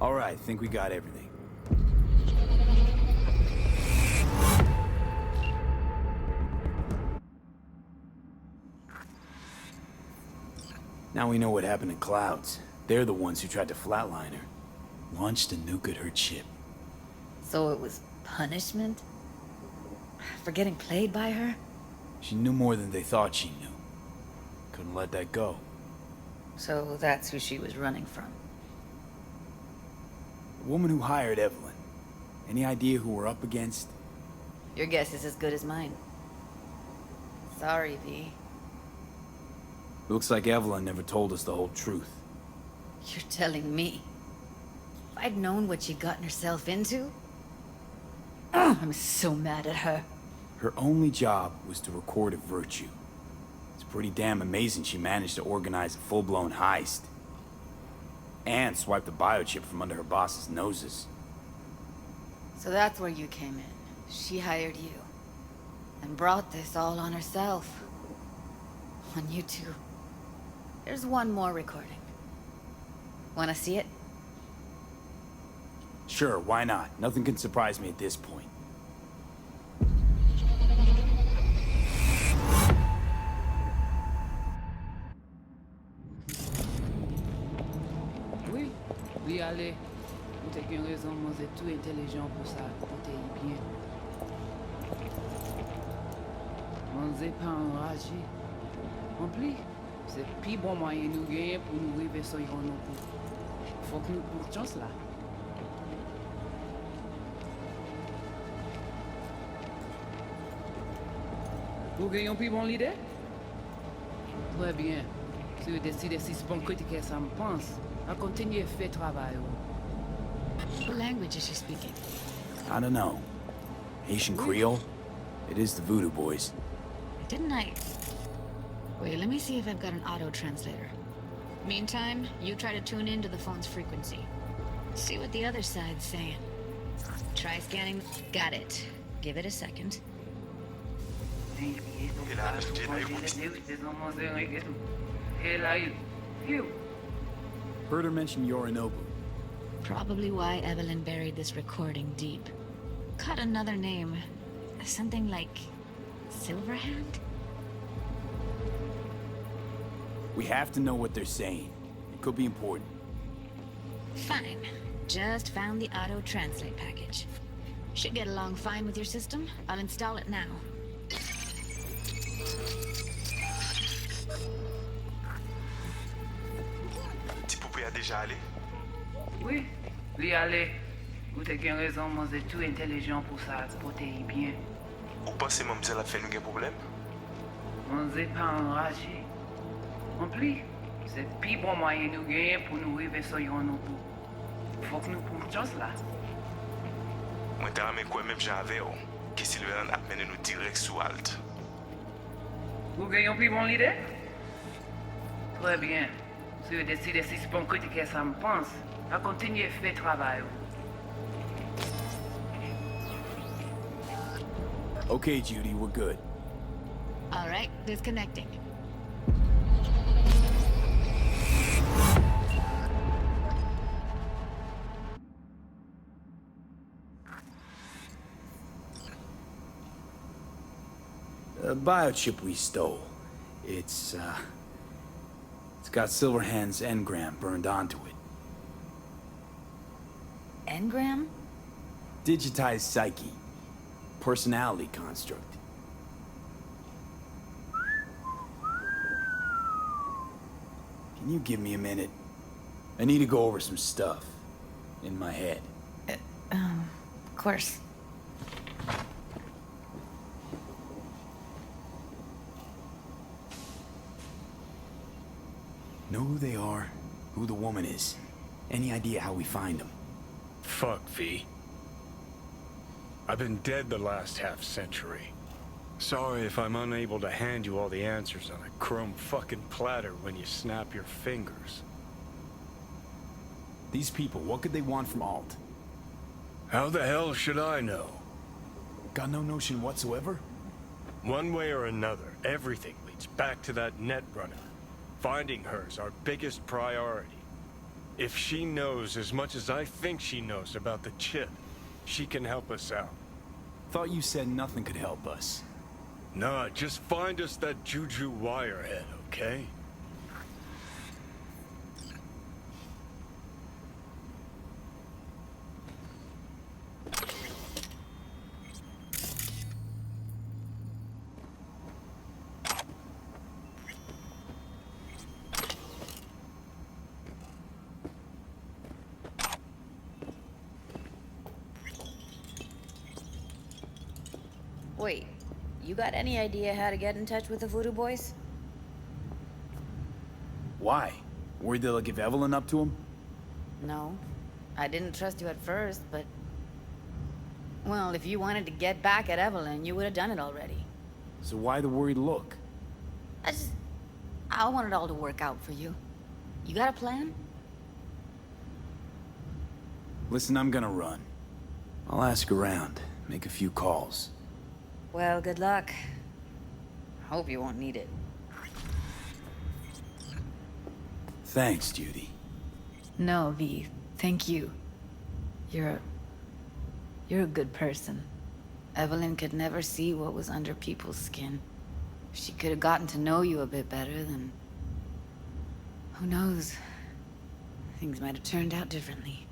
All right, think we got everything. Now we know what happened to Clouds. They're the ones who tried to flatline her. Launched a nuke at her ship. So it was punishment? For getting played by her? She knew more than they thought she knew. Couldn't let that go. So that's who she was running from. The woman who hired Evelyn. Any idea who we're up against? Your guess is as good as mine. Sorry, V. Looks like Evelyn never told us the whole truth. You're telling me? If I'd known what she'd gotten herself into? I'm so mad at her. Her only job was to record a virtue. It's pretty damn amazing she managed to organize a full-blown heist. And swipe the biochip from under her boss's noses. So that's where you came in. She hired you. And brought this all on herself. On you two. There's one more recording. Wanna see it? Sure, why not? Nothing can surprise me at this point. Oui, oui, allez. Vous avez une raison, vous êtes tout intelligent pour ça. Écoutez bien. On n'est pas enragé. En plus, c'est le plus bon moyen de nous gagner pour nous arriver sur nos coups. Faut que nous prenions chance là. Vous gagnez une plus bonne idée? Très bien. Si vous décidez si c'est bon critiquer ça me pense, à continuer à faire travail. What language is she speaking? I don't know. Haitian Creole? It is the Voodoo Boys. Didn't I... Wait, let me see if I've got an auto-translator. Meantime, you try to tune into the phone's frequency. See what the other side's saying. Try scanning... Got it. Give it a second. Heard her mention Yorinobu. Probably why Evelyn buried this recording deep. Caught another name. Something like... Silverhand? We have to know what they're saying. It could be important. Fine. Just found the auto-translate package. Should get along fine with your system. I'll install it now. Petit poupée a déjà allé? Oui, lui allez. Vous avez une raison, vous êtes tout intelligent pour ça. Écoutez bien. Ou pensez mademoiselle a fait nous un problème? On n'est pas enragé. En plus, c'est le plus bon moyen de nous gagner pour nous arriver sur nos coups. Faut que nous prenions chance là. Moi, t'as ramé quoi même j'avais, que Sylvain a mené nous direct sous Alt. Vous gagnez une plus bonne idée? Très bien. Si vous décidez si c'est bon critiquer ça me pense, à continuer à faire travail. Okay, Judy, we're good. All right, disconnecting. The biochip we stole. It's got Silverhand's engram burned onto it. Engram? Digitized psyche. Personality construct. Can you give me a minute? I need to go over some stuff in my head. Of course. Know who they are, who the woman is. Any idea how we find them? Fuck, V. I've been dead the last half-century. Sorry if I'm unable to hand you all the answers on a chrome fucking platter when you snap your fingers. These people, what could they want from Alt? How the hell should I know? Got no notion whatsoever? One way or another, everything leads back to that net runner. Finding her's our biggest priority. If she knows as much as I think she knows about the chip, she can help us out. Thought you said nothing could help us. Nah, just find us that Juju wirehead, okay? Wait, you got any idea how to get in touch with the Voodoo Boys? Why? Worried they'll give Evelyn up to him? No. I didn't trust you at first, but... Well, if you wanted to get back at Evelyn, you would have done it already. So why the worried look? I want it all to work out for you. You got a plan? Listen, I'm gonna run. I'll ask around, make a few calls. Well, good luck. Hope you won't need it. Thanks, Judy. No, V. Thank you. You're a good person. Evelyn could never see what was under people's skin. If she could have gotten to know you a bit better, then... Who knows? Things might have turned out differently.